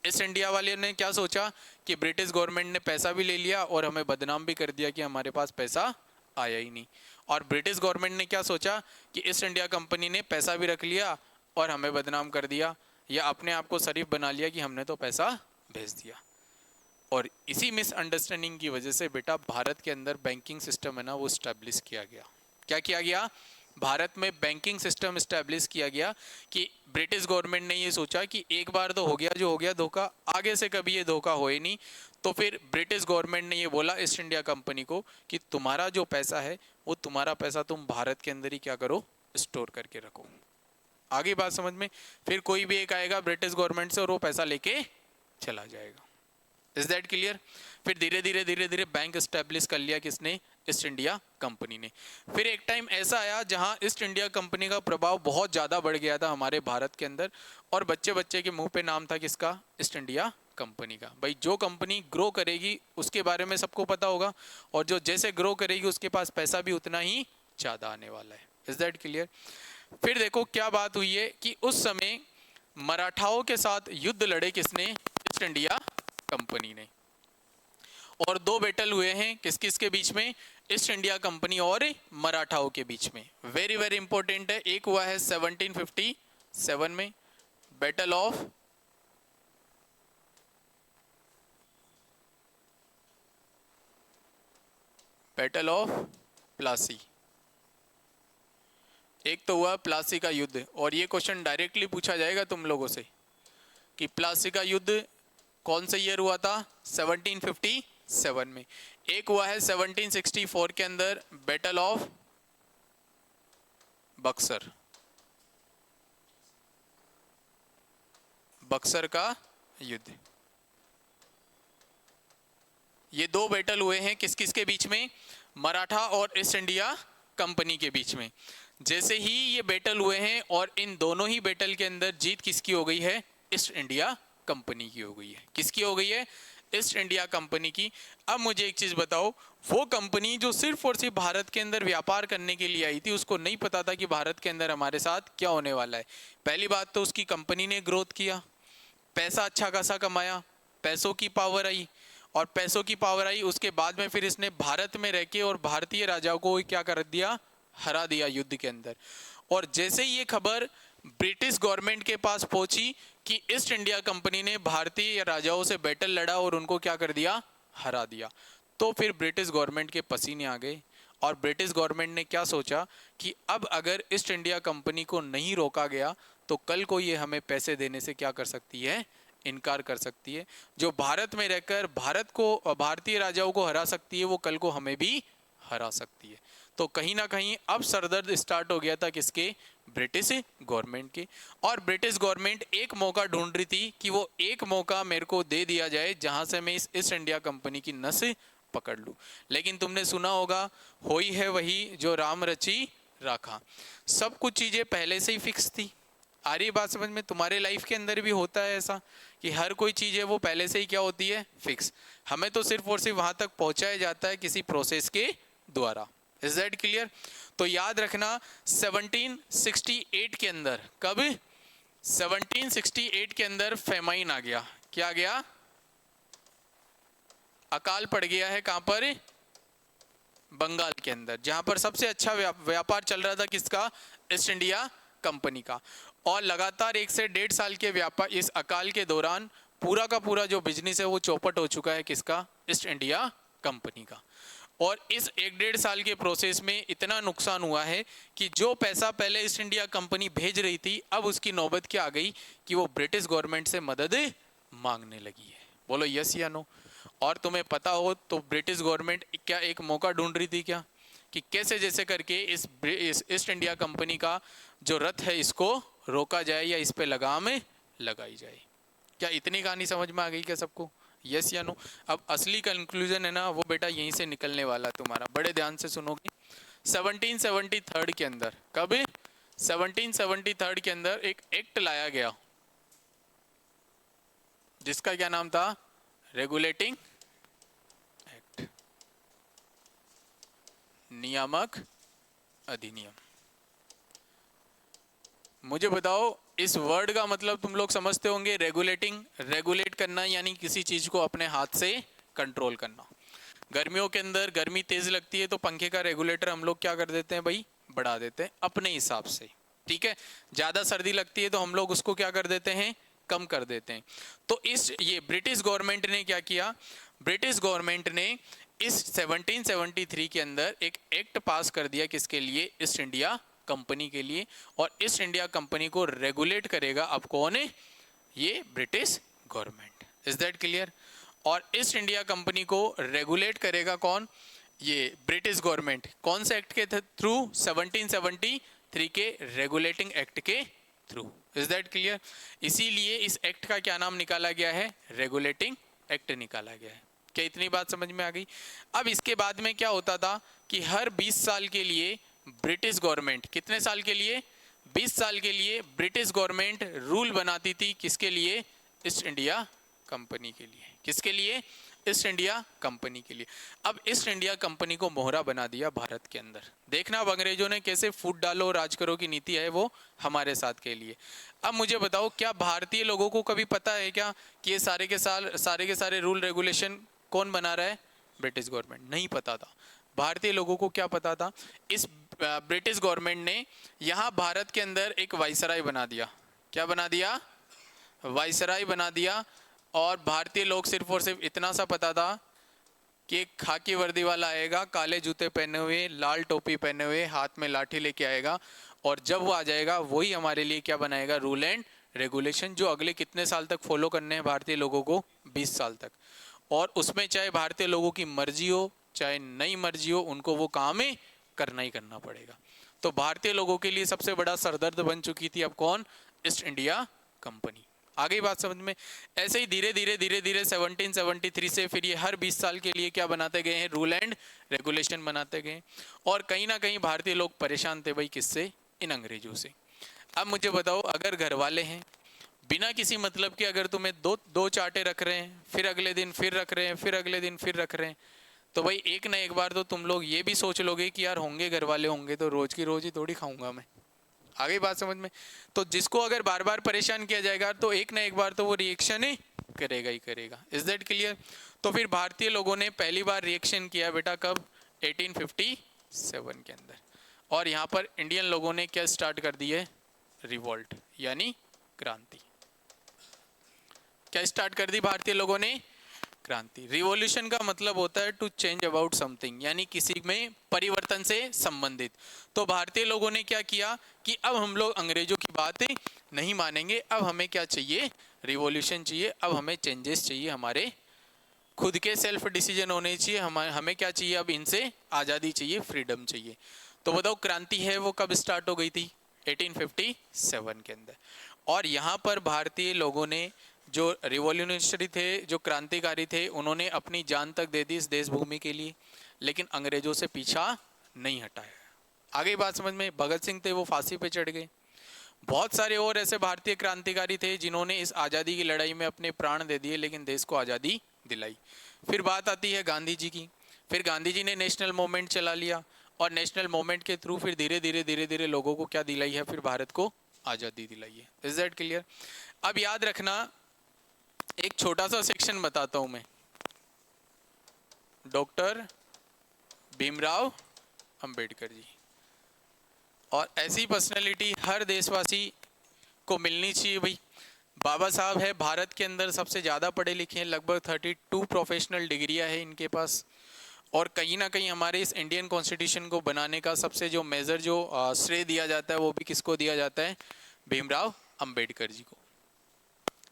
ईस्ट इंडिया वाले ने क्या सोचा कि ब्रिटिश गवर्नमेंट ने पैसा भी ले लिया और हमें बदनाम भी कर दिया कि हमारे पास पैसा आया ही नहीं। और ब्रिटिश गवर्नमेंट ने क्या सोचा कि ईस्ट इंडिया कंपनी ने पैसा भी रख लिया और हमें बदनाम कर दिया, या अपने आप को शरीफ बना लिया कि हमने तो पैसा भेज दिया। और इसी मिसअंडरस्टैंडिंग की वजह से बेटा भारत के अंदर बैंकिंग सिस्टम है ना, वो स्टैब्लिश किया गया। क्या किया गया? भारत में बैंकिंग सिस्टम स्टैब्लिश किया गया कि ब्रिटिश गवर्नमेंट ने ये सोचा कि एक बार तो हो गया जो हो गया धोखा, आगे से कभी ये धोखा होए नहीं। तो फिर ब्रिटिश गवर्नमेंट ने ये बोला ईस्ट इंडिया कंपनी को कि तुम्हारा जो पैसा है वो तुम्हारा पैसा तुम भारत के अंदर ही क्या करो? स्टोर करके रखो। आगे बात समझ में? फिर कोई भी एक आएगा ब्रिटिश गवर्नमेंट से और वो पैसा लेके चला जाएगा। Is that clear? फिर धीरे धीरे बैंक एस्टेब्लिश कर लिया किसने? ईस्ट इंडिया कंपनी ने। फिर एक टाइम ऐसा आया जहां ईस्ट इंडिया कंपनी का प्रभाव बहुत ज्यादा बढ़ गया था हमारे भारत के अंदर, और बच्चे बच्चे के मुंह पे नाम था किसका? ईस्ट इंडिया कंपनी का। भाई जो कंपनी ग्रो करेगी उसके बारे में सबको पता होगा, और जो जैसे ग्रो करेगी उसके पास पैसा भी उतना ही ज्यादा आने वाला है। Is that clear? फिर देखो क्या बात हुई है कि उस समय मराठाओं के साथ युद्ध लड़े किसने? ईस्ट इंडिया कंपनी ने। और 2 बैटल हुए हैं किस किस के बीच में? ईस्ट इंडिया कंपनी और मराठाओं के बीच में। वेरी वेरी इंपॉर्टेंट है। एक हुआ है 1757 में, बैटल ऑफ प्लासी। एक तो हुआ प्लासी का युद्ध, और ये क्वेश्चन डायरेक्टली पूछा जाएगा तुम लोगों से कि प्लासी का युद्ध कौन से ईयर हुआ था? 1757 में। एक हुआ है 1764 के अंदर, बैटल ऑफ बक्सर। बक्सर का युद्ध। ये 2 बैटल हुए हैं किस किस के बीच में? मराठा और ईस्ट इंडिया कंपनी के बीच में। जैसे ही ये बैटल हुए हैं और इन दोनों ही बैटल के अंदर जीत किसकी हो गई है? ईस्ट इंडिया कंपनी की हो गई है। किसकी हो गई है? ईस्ट इंडिया कंपनी की। अब मुझे एक चीज बताओ, वो कंपनी जो सिर्फ और सिर्फ भारत के अंदर व्यापार करने के लिए आई थी, उसको नहीं पता था कि भारत के अंदर हमारे साथ क्या होने वाला है। पहली बात तो उसकी कंपनी ने ग्रोथ किया, पैसा अच्छा खासा कमाया, पैसों की पावर आई, और पैसों की पावर आई उसके बाद में फिर इसने भारत में रह के और भारतीय राजाओं को क्या कर दिया? हरा दिया युद्ध के अंदर। और जैसे ही ये खबर ब्रिटिश गवर्नमेंट के पास पहुंची कि ईस्ट इंडिया कंपनी ने भारतीय राजाओं से बैटल लड़ा और उनको क्या कर दिया? हरा दिया, तो फिर ब्रिटिश गवर्नमेंट के पसीने आ गए। और ब्रिटिश गवर्नमेंट ने क्या सोचा कि अब अगर ईस्ट इंडिया कंपनी को नहीं रोका गया तो कल को ये हमें पैसे देने से क्या कर सकती है? इनकार कर सकती है। जो भारत में रहकर भारत को, भारतीय राजाओं को हरा सकती है, वो कल को हमें भी हरा सकती है। तो कहीं ना कहीं अब सरदर्द स्टार्ट हो गया था किसके? ब्रिटिश गवर्नमेंट के। और ब्रिटिश गवर्नमेंट एक मौका ढूंढ रही थी कि वो एक मौका मेरे को दे दिया जाए जहां से मैं इस ईस्ट इंडिया कंपनी की नस पकड़ लूं। लेकिन तुमने सुना होगा, होई है वही जो राम रची राखा। सब कुछ चीजें पहले से ही फिक्स थी। आ रही बात समझ में? तुम्हारे लाइफ के अंदर भी होता है ऐसा कि हर कोई चीज है वो पहले से ही क्या होती है? फिक्स। हमें तो सिर्फ और सिर्फ वहां तक पहुंचाया जाता है किसी प्रोसेस के द्वारा। Is that clear? तो याद रखना 1768 के अंदर, कब? 1768 के अंदर फेमाइन आ गया। क्या आ गया? अकाल पड़ गया है। कहां पर? बंगाल के अंदर, जहां पर सबसे अच्छा व्यापार चल रहा था किसका? ईस्ट इंडिया कंपनी का। और लगातार 1 से 1.5 साल के व्यापार, इस अकाल के दौरान पूरा का पूरा जो बिजनेस है वो चौपट हो चुका है किसका? ईस्ट इंडिया कंपनी का। और इस 1-1.5 साल के प्रोसेस में इतना नुकसान हुआ है कि जो पैसा पहले ईस्ट इंडिया कंपनी भेज रही थी, अब उसकी नौबत क्या आ गई कि वो ब्रिटिश गवर्नमेंट से मदद मांगने लगी है। बोलो यस या नो? और तुम्हें पता हो तो ब्रिटिश गवर्नमेंट क्या एक मौका ढूंढ रही थी क्या कि कैसे जैसे करके इस ईस्ट इंडिया कंपनी का जो रथ है इसको रोका जाए या इस पे लगाम लगाई जाए। क्या इतनी कहानी समझ में आ गई क्या सबको? यस या नो? अब असली कंक्लूजन है ना वो बेटा यहीं से निकलने वाला तुम्हारा, बड़े ध्यान से सुनोगे। 1773 के अंदर, कब? 1773 के अंदर एक एक्ट लाया गया जिसका क्या नाम था? रेगुलेटिंग एक्ट, नियामक अधिनियम। मुझे बताओ इस वर्ड का मतलब तुम लोग समझते होंगे। रेगुलेटिंग, रेगुलेट करना यानी किसी चीज को अपने हाथ से कंट्रोल करना। गर्मियों के अंदर गर्मी तेज लगती है तो पंखे का रेगुलेटर हम लोग क्या कर देते हैं भाई? बढ़ा देते हैं अपने हिसाब से, ठीक है। ज्यादा सर्दी लगती है तो हम लोग उसको क्या कर देते हैं? कम कर देते हैं। तो ये ब्रिटिश गवर्नमेंट ने क्या किया? ब्रिटिश गवर्नमेंट ने इस 1773 के अंदर एक एक्ट पास कर दिया किसके लिए? ईस्ट इंडिया कंपनी के लिए। और ईस्ट इंडिया कंपनी को रेगुलेट करेगा अब कौन है? ये British government. Is that clear? और ईस्ट इंडिया कंपनी को रेगुलेट करेगा कौन? ये ब्रिटिश गवर्नमेंट। कौन से एक्ट के थ्रू? 1773 के रेगुलेटिंग एक्ट के थ्रू। Is that clear? इसीलिए इस एक्ट का क्या नाम निकाला गया है? रेगुलेटिंग एक्ट निकाला गया है। क्या इतनी बात समझ में आ गई? अब इसके बाद में क्या होता था कि हर 20 साल के लिए ब्रिटिश गवर्नमेंट, कितने साल के लिए? 20 साल के लिए ब्रिटिश गवर्नमेंट रूल बनाती थी किसके लिए? ईस्ट इंडिया कंपनी के लिए। किसके लिए? ईस्ट इंडिया कंपनी के लिए। अब ईस्ट इंडिया कंपनी को मोहरा बना दिया भारत के अंदर। देखना अब अंग्रेजों ने कैसे फूट डालो राज करो की नीति है वो हमारे साथ के लिए। अब मुझे बताओ क्या भारतीय लोगों को कभी पता है क्या कि ये सारे के सारे रूल रेगुलेशन कौन बना रहा है? British government. नहीं पता था। भारतीय लोगों को क्या पता था? इस ब्रिटिश गवर्नमेंट ने यहाँ भारत के अंदर एक वाइसराय बना दिया। क्या बना दिया? वाइसराय बना दिया। और भारतीय लोग सिर्फ और सिर्फ इतना सा पता था कि एक खाकी वर्दी वाला आएगा, काले जूते पहने हुए, लाल टोपी पहने हुए, हाथ में लाठी लेके आएगा, और जब वो आ जाएगा वही हमारे लिए क्या बनाएगा? रूल एंड रेगुलेशन, जो अगले कितने साल तक फॉलो करने हैं भारतीय लोगों को? 20 साल तक। और उसमें चाहे भारतीय लोगों की मर्जी हो चाहे नई मर्जी हो, उनको वो काम है करना ही करना पड़ेगा। तो भारतीय लोगों के लिए सबसे बड़ा सरदर्द बन चुकी थी अब कौन? East India company. आ गई बात समझ में? ऐसे ही धीरे धीरे 1773 से फिर ये हर 20 साल के लिए क्या बनाते गए हैं? रूल एंड रेगुलेशन बनाते गए। और कहीं ना कहीं भारतीय लोग परेशान थे भाई किससे? इन अंग्रेजों से। अब मुझे बताओ अगर घर वाले हैं बिना किसी मतलब के, अगर तुम्हें दो चाटे रख रहे हैं, फिर अगले दिन फिर रख रहे हैं, फिर अगले दिन फिर रख रहे हैं, तो भाई एक ना एक बार तो तुम लोग ये भी सोच लोगे कि यार होंगे घर वाले होंगे तो रोज की रोज ही थोड़ी खाऊंगा मैं। आ गई बात समझ में? तो जिसको अगर बार बार परेशान किया जाएगा तो एक ना एक बार तो वो रिएक्शन ही करेगा ही करेगा। Is that clear? तो फिर भारतीय लोगों ने पहली बार रिएक्शन किया बेटा कब? 1857 के अंदर। और यहाँ पर इंडियन लोगों ने क्या स्टार्ट कर दी है? रिवॉल्ट यानी क्रांति। क्या स्टार्ट कर दी भारतीय लोगों ने? क्रांति। रिवॉल्यूशन का मतलब होता है टू चेंज अबाउट समथिंग, यानी किसी में परिवर्तन से संबंधित। तो भारतीय लोगों ने क्या किया कि अब हम लोग अंग्रेजों की बात नहीं मानेंगे, अब हमें क्या चाहिए? रिवॉल्यूशन चाहिए, अब हमें चेंजेस चाहिए, हमारे खुद के सेल्फ डिसीजन होने चाहिए, हमें क्या चाहिए, अब इनसे आज़ादी चाहिए, फ्रीडम चाहिए। तो बताओ क्रांति है वो कब स्टार्ट हो गई थी? 1857 के अंदर। और यहाँ पर भारतीय लोगों ने, जो रिवॉल्यूशनरी थे, जो क्रांतिकारी थे, उन्होंने अपनी जान तक दे दी इस देश भूमि के लिए, लेकिन अंग्रेजों से पीछा नहीं हटाया। आगे बात समझ में? भगत सिंह थे वो फांसी पे चढ़ गए। बहुत सारे और ऐसे भारतीय क्रांतिकारी थे जिन्होंने इस आज़ादी की लड़ाई में अपने प्राण दे दिए, लेकिन देश को आज़ादी दिलाई। फिर बात आती है गांधी जी की। फिर गांधी जी ने नेशनल मूवमेंट चला लिया, और नेशनल मूवमेंट के थ्रू फिर धीरे धीरे लोगों को क्या दिलाई है? फिर भारत को आज़ादी दिलाई है। Is that clear? अब याद रखना, एक छोटा सा सेक्शन बताता हूं मैं। डॉक्टर भीमराव अंबेडकर जी, और ऐसी पर्सनैलिटी हर देशवासी को मिलनी चाहिए भाई। बाबा साहब है भारत के अंदर सबसे ज़्यादा पढ़े लिखे हैं, लगभग 32 प्रोफेशनल डिग्रियां हैं इनके पास। और कहीं ना कहीं हमारे इस इंडियन कॉन्स्टिट्यूशन को बनाने का सबसे जो मेजर जो श्रेय दिया जाता है, वो भी किसको दिया जाता है? भीमराव अंबेडकर जी को।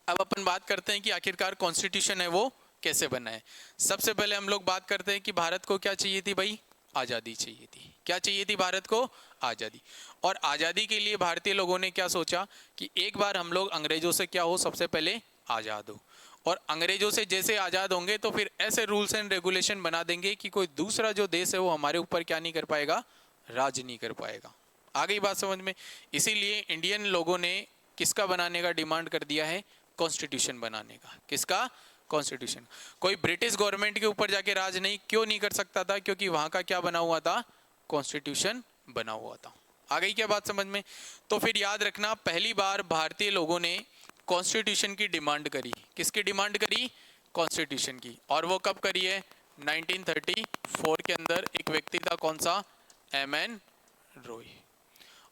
अब अपन बात करते हैं कि आखिरकार कॉन्स्टिट्यूशन है वो कैसे बना है। सबसे पहले हम लोग बात करते हैं कि भारत को क्या चाहिए थी भाई? आज़ादी चाहिए थी। क्या चाहिए थी भारत को? आज़ादी। और आज़ादी के लिए भारतीय लोगों ने क्या सोचा कि एक बार हम लोग अंग्रेजों से क्या हो, सबसे पहले आज़ाद हो। और अंग्रेजों से जैसे आज़ाद होंगे तो फिर ऐसे रूल्स एंड रेगुलेशन बना देंगे कि कोई दूसरा जो देश है वो हमारे ऊपर क्या नहीं कर पाएगा? राज नहीं कर पाएगा। आ गई बात समझ में? इसीलिए इंडियन लोगों ने किसका बनाने का डिमांड कर दिया है? कॉन्स्टिट्यूशन बनाने का। किसका? कॉन्स्टिट्यूशन। कोई ब्रिटिश गवर्नमेंट के ऊपर जाके राज नहीं क्यों नहीं कर सकता था? क्योंकि वहां का क्या बना हुआ था? कॉन्स्टिट्यूशन बना हुआ था। आ गई क्या बात समझ में? तो फिर याद रखना, पहली बार भारतीय लोगों ने कॉन्स्टिट्यूशन की डिमांड करी। किसकी डिमांड करी? कॉन्स्टिट्यूशन की। और वो कब करी है? 1934 के अंदर। एक व्यक्ति था, कौन सा? एम.एन. रॉय।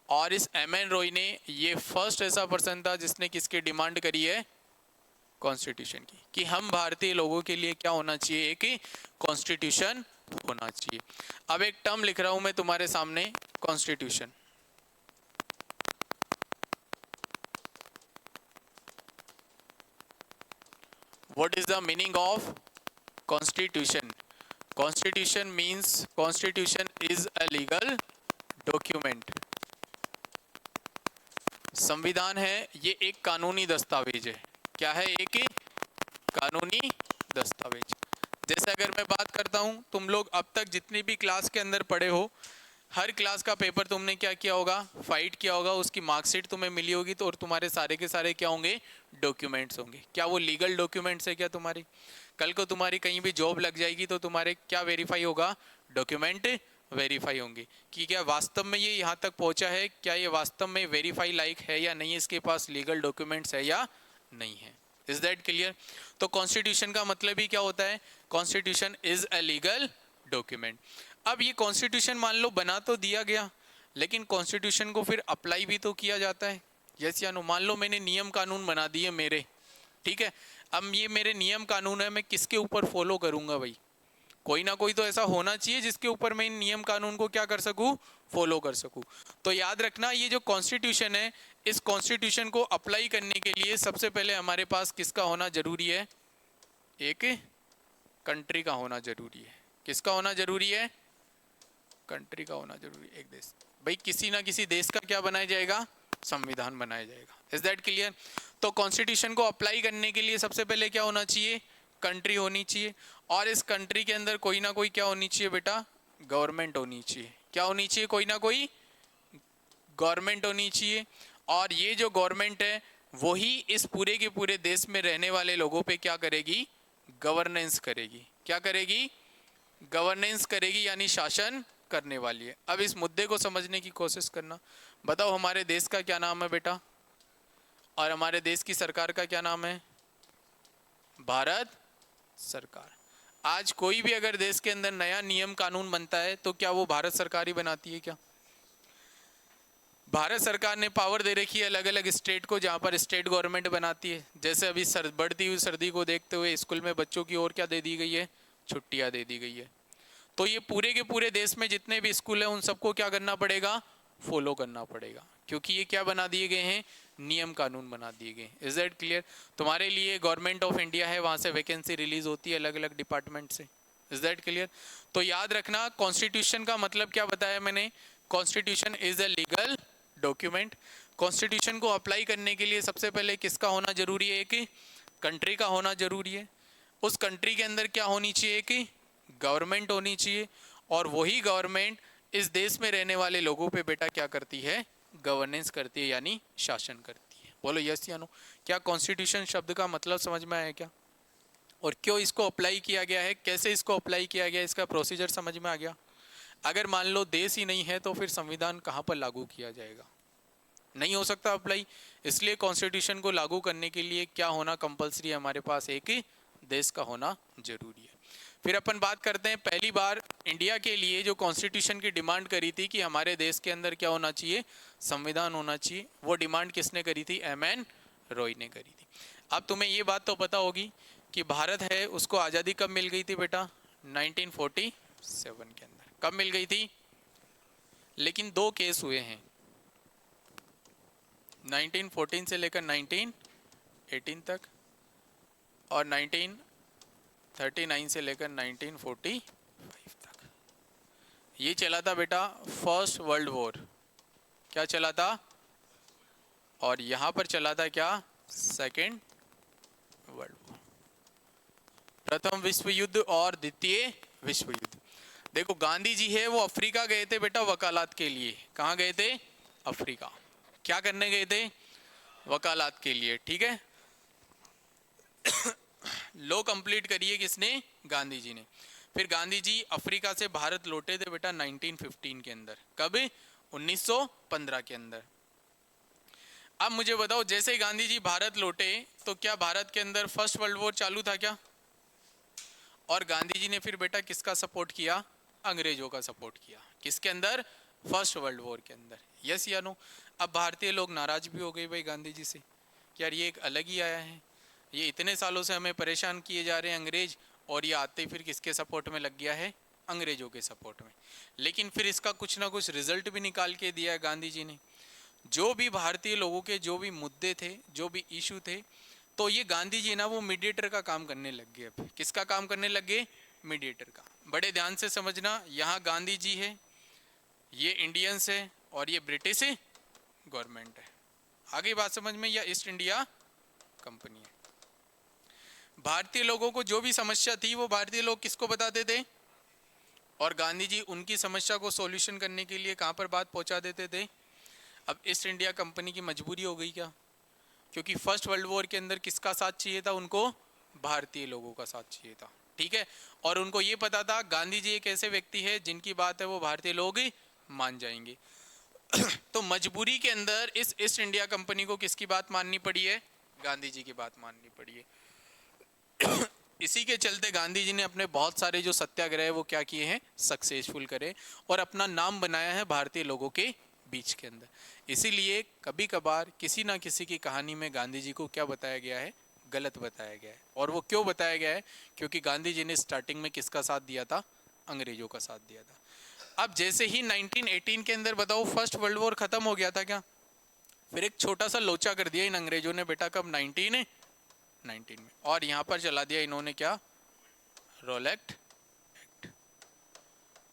और इस एम.एन. रॉय ने, ये फर्स्ट ऐसा पर्सन था जिसने किसकी डिमांड करी है? कॉन्स्टिट्यूशन की, कि हम भारतीय लोगों के लिए क्या होना चाहिए? एक कॉन्स्टिट्यूशन होना चाहिए। अब एक टर्म लिख रहा हूं मैं तुम्हारे सामने, constitution. What is the meaning of constitution? Constitution means, constitution is a legal document. संविधान है ये एक कानूनी दस्तावेज है। क्या है? एक कानूनी दस्तावेज। जैसे अगर मैं बात करता हूं, तुम लोग अब तक जितनी भी क्लास के अंदर पढ़े हो, हर क्लास का पेपर तुमने क्या किया होगा? फाइट किया होगा। उसकी मार्कशीट तुम्हें मिली होगी, तो और तुम्हारे सारे के सारे क्या होंगे? डॉक्यूमेंट्स होंगे। क्या वो लीगल डॉक्यूमेंट्स है? क्या तुम्हारी कल को तुम्हारी कहीं भी जॉब लग जाएगी तो तुम्हारे क्या वेरीफाई होगा? डॉक्यूमेंट वेरीफाई होंगे कि क्या वास्तव में ये यहाँ तक पहुँचा है, क्या ये वास्तव में वेरीफाई लायक है या नहीं, इसके पास लीगल डॉक्यूमेंट्स है या नहीं है। Is that clear? तो कॉन्स्टिट्यूशन का मतलब ही क्या होता है? Constitution is a legal document. अब ये कॉन्स्टिट्यूशन मान लो बना तो दिया गया, लेकिन कॉन्स्टिट्यूशन को फिर अप्लाई भी तो किया जाता है। यस या नो? मान लो मैंने नियम कानून बना दिए मेरे, ठीक है। अब ये मेरे नियम कानून है, मैं किसके ऊपर फॉलो करूंगा भाई? कोई ना कोई तो ऐसा होना चाहिए जिसके ऊपर मैं इन नियम कानून को क्या कर सकूं? फॉलो कर सकूं। तो याद रखना, ये जो कॉन्स्टिट्यूशन है, इस कॉन्स्टिट्यूशन को अप्लाई करने के लिए सबसे पहले हमारे पास किसका होना जरूरी है? एक कंट्री का होना जरूरी है। किसका होना जरूरी है? कंट्री का होना जरूरी है। एक देश भाई, किसी ना किसी देश का क्या बनाया जाएगा? संविधान बनाया जाएगा। Is that clear? तो कॉन्स्टिट्यूशन को अप्लाई करने के लिए सबसे पहले क्या होना चाहिए? कंट्री होनी चाहिए। और इस कंट्री के अंदर कोई ना कोई क्या होनी चाहिए बेटा? गवर्नमेंट होनी चाहिए। क्या होनी चाहिए? कोई ना कोई गवर्नमेंट होनी चाहिए। और ये जो गवर्नमेंट है वही इस पूरे के पूरे देश में रहने वाले लोगों पे क्या करेगी? गवर्नेंस करेगी। क्या करेगी? गवर्नेंस करेगी, यानी शासन करने वाली है। अब इस मुद्दे को समझने की कोशिश करना। बताओ हमारे देश का क्या नाम है बेटा? और हमारे देश की सरकार का क्या नाम है? भारत सरकार। आज कोई भी अगर देश के अंदर नया नियम कानून बनता है तो क्या वो भारत सरकार ही बनाती है? क्या भारत सरकार ने पावर दे रखी है अलग अलग स्टेट को, जहाँ पर स्टेट गवर्नमेंट बनाती है। जैसे अभी बढ़ती हुई सर्दी को देखते हुए स्कूल में बच्चों की ओर क्या दे दी गई है? छुट्टियां दे दी गई है। तो ये पूरे के पूरे देश में जितने भी स्कूल हैं उन सबको क्या करना पड़ेगा? फॉलो करना पड़ेगा, क्योंकि ये क्या बना दिए गए हैं? नियम कानून बना दिए गए। Is that clear? तुम्हारे लिए गवर्नमेंट ऑफ इंडिया है, वहां से वैकेंसी रिलीज होती है अलग अलग डिपार्टमेंट से। Is that clear? तो याद रखना कॉन्स्टिट्यूशन का मतलब क्या बताया मैंने, constitution is a legal document. Constitution को अप्लाई करने के लिए सबसे पहले किसका होना जरूरी है कि कंट्री का होना जरूरी है। उस कंट्री के अंदर क्या होनी चाहिए कि गवर्नमेंट होनी चाहिए, और वही गवर्नमेंट इस देश में रहने वाले लोगों पे बेटा क्या करती है, गवर्नेंस करती है, यानी शासन करती है। बोलो यस या नो? क्या कॉन्स्टिट्यूशन शब्द का मतलब समझ में आया क्या, और क्यों इसको अप्लाई किया गया है, कैसे इसको अप्लाई किया गया, इसका प्रोसीजर समझ में आ गया? अगर मान लो देश ही नहीं है तो फिर संविधान कहाँ पर लागू किया जाएगा, नहीं हो सकता अप्लाई। इसलिए कॉन्स्टिट्यूशन को लागू करने के लिए क्या होना कंपलसरी है, हमारे पास एक ही देश का होना जरूरी है। फिर अपन बात करते हैं, पहली बार इंडिया के लिए जो कॉन्स्टिट्यूशन की डिमांड करी थी कि हमारे देश के अंदर क्या होना चाहिए, संविधान होना चाहिए, वो डिमांड किसने करी थी, एम.एन. रॉय ने करी थी। अब तुम्हें ये बात तो पता होगी कि भारत है उसको आज़ादी कब मिल गई थी बेटा, 1947 के अंदर। कब मिल गई थी? लेकिन दो केस हुए हैं, 1914 से लेकर 1918 तक, और 1939 से लेकर 1945 तक। ये चला था बेटा फर्स्ट वर्ल्ड वॉर। क्या चला था? और यहां पर चला था क्या, सेकेंड वर्ल्ड वॉर। प्रथम विश्व युद्ध और द्वितीय विश्व युद्ध। देखो गांधी जी है वो अफ्रीका गए थे बेटा वकालत के लिए। कहाँ गए थे? अफ्रीका। क्या करने गए थे? वकालत के लिए। ठीक है, लो कंप्लीट करिए किसने? गांधी जी ने। फिर गांधी जी अफ्रीका से भारत लौटे थे बेटा 1915 के अंदर। कब? 1915 के अंदर। अब मुझे बताओ, जैसे ही गांधी जी भारत लौटे तो क्या भारत के अंदर फर्स्ट वर्ल्ड वॉर चालू था क्या? और गांधी जी ने फिर बेटा किसका सपोर्ट किया? अंग्रेजों का सपोर्ट किया। किसके अंदर? फर्स्ट वर्ल्ड वॉर के अंदर। यस या नो? अब भारतीय लोग नाराज भी हो गए भाई गांधी जी से, यार ये एक अलग ही आया है, ये इतने सालों से हमें परेशान किए जा रहे हैं अंग्रेज, और ये आते ही फिर किसके सपोर्ट में लग गया है? अंग्रेजों के सपोर्ट में। लेकिन फिर इसका कुछ ना कुछ रिजल्ट भी निकाल के दिया है गांधी जी ने। जो भी भारतीय लोगों के जो भी मुद्दे थे, जो भी इशू थे, तो ये गांधी जी ना वो मीडिएटर का काम करने लग गए। अब किसका काम करने लग गए? मीडिएटर का। बड़े ध्यान से समझना, यहाँ गांधी जी है, ये इंडियंस है, और ये ब्रिटिश गवर्नमेंट है। आगे बात समझ में? या ईस्ट इंडिया कंपनी है। भारतीय लोगों को जो भी समस्या थी वो भारतीय लोग किसको बताते थे, और गांधी जी उनकी समस्या को सॉल्यूशन करने के लिए कहाँ पर बात पहुँचा देते थे? अब ईस्ट इंडिया कंपनी की मजबूरी हो गई क्या, क्योंकि फर्स्ट वर्ल्ड वॉर के अंदर किसका साथ चाहिए था उनको? भारतीय लोगों का साथ चाहिए था। ठीक है, और उनको ये पता था गांधी जी एक ऐसे व्यक्ति है जिनकी बात है वो भारतीय लोग ही मान जाएंगे। तो मजबूरी के अंदर इस ईस्ट इंडिया कंपनी को किसकी बात माननी पड़ी है? गांधी जी की बात माननी पड़ी है। इसी के चलते गांधी जी ने अपने बहुत सारे जो सत्याग्रह वो क्या किए हैं? सक्सेसफुल करे, और अपना नाम बनाया है भारतीय लोगों के बीच के अंदर। इसीलिए कभी कभार किसी ना किसी की कहानी में गांधी जी को क्या बताया गया है? गलत बताया गया है। और वो क्यों बताया गया है? क्योंकि गांधी जी ने स्टार्टिंग में किसका साथ दिया था? अंग्रेजों का साथ दिया था। अब जैसे ही 1918 के अंदर बताओ फर्स्ट वर्ल्ड वॉर खत्म हो गया था क्या? फिर एक छोटा सा लोचा कर दिया इन अंग्रेजों ने बेटा, कब? 1919 में। और यहाँ पर चला दिया इन्होंने क्या? रोलेक्ट एक्ट।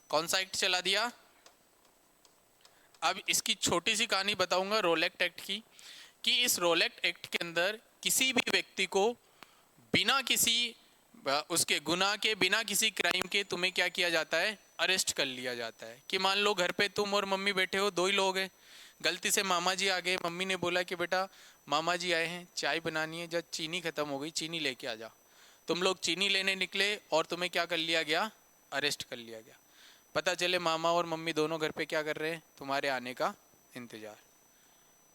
कौन सा एक्ट चला दिया? अब इसकी छोटी सी कहानी बताऊंगा रोलेक्ट एक्ट की, कि इस रोलेक्ट एक्ट के अंदर किसी भी व्यक्ति को बिना किसी उसके गुनाह के, बिना किसी क्राइम के तुम्हें क्या किया जाता है? अरेस्ट कर लिया जाता है। कि मान लो घर पे तुम और मम्मी बैठे हो, दो ही लोग हैं, गलती से मामा जी आ गए, मम्मी ने बोला कि बेटा मामा जी आए हैं, चाय बनानी है, जब चीनी खत्म हो गई चीनी लेके आ जा। तुम लोग चीनी लेने निकले और तुम्हें क्या कर लिया गया? अरेस्ट कर लिया गया। पता चले मामा और मम्मी दोनों घर पे क्या कर रहे हैं? तुम्हारे आने का इंतजार।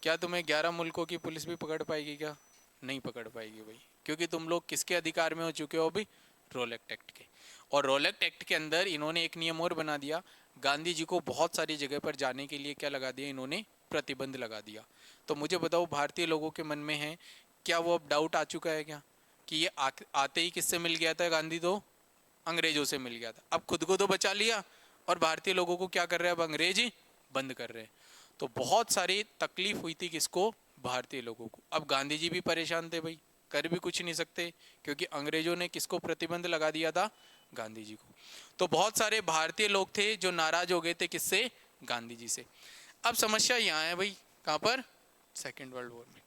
क्या तुम्हें 11 मुल्कों की पुलिस भी पकड़ पाएगी क्या? नहीं पकड़ पाएगी भाई, क्योंकि तुम लोग किसके अधिकार में हो चुके हो अभी? रोलेक्ट एक्ट के। और रोलेक्ट एक्ट के अंदर इन्होंने एक नियम और बना दिया, गांधी जी को बहुत सारी जगह पर जाने के लिए क्या लगा दिया इन्होंने? प्रतिबंध लगा दिया। तो मुझे बताओ भारतीय लोगों के मन में है क्या वो अब डाउट आ चुका है क्या कि ये आते ही किससे मिल गया था गांधी? तो अंग्रेजों से मिल गया था। अब खुद को तो बचा लिया, और भारतीय लोगों को क्या कर रहे हैं? अब अंग्रेज ही बंद कर रहे हैं। तो बहुत सारी तकलीफ हुई थी किसको? भारतीय लोगों को। अब गांधी जी भी परेशान थे भाई, कर भी कुछ नहीं सकते क्योंकि अंग्रेजों ने किसको प्रतिबंध लगा दिया था, गांधी जी को। तो बहुत सारे भारतीय लोग थे जो नाराज हो गए थे किससे, गांधी जी से। अब समस्या यहाँ है भाई, कहाँ पर, सेकेंड वर्ल्ड वॉर में।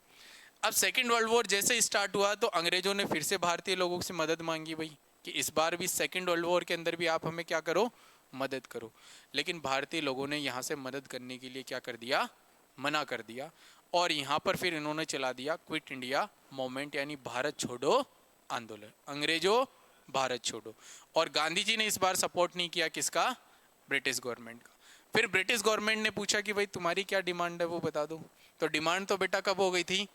अब सेकेंड वर्ल्ड वॉर जैसे स्टार्ट हुआ तो अंग्रेजों ने फिर से भारतीय लोगों से मदद मांगी भाई कि इस बार भी सेकेंड वर्ल्ड वॉर के अंदर भी आप हमें क्या करो, मदद करो। लेकिन भारतीय लोगों ने यहाँ से मदद करने के लिए क्या कर दिया, मना कर दिया। और यहाँ पर फिर इन्होंने चला दिया क्विट इंडिया मूवमेंट, यानी भारत छोड़ो आंदोलन, अंग्रेजों भारत छोड़ो। और गांधी जी ने इस बार सपोर्ट नहीं किया किसका, ब्रिटिश गवर्नमेंट का। फिर ब्रिटिश गवर्नमेंट ने पूछा कि भाई तुम्हारी क्या डिमांड है वो बता दो। तो डिमांड तो बेटा कब हो गई थी,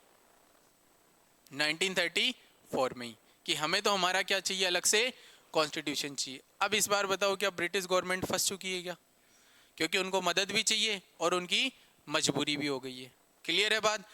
1934 में ही, कि हमें तो हमारा क्या चाहिए, अलग से कॉन्स्टिट्यूशन चाहिए। अब इस बार बताओ क्या ब्रिटिश गवर्नमेंट फंस चुकी है क्या, क्योंकि उनको मदद भी चाहिए और उनकी मजबूरी भी हो गई है। क्लियर है बात।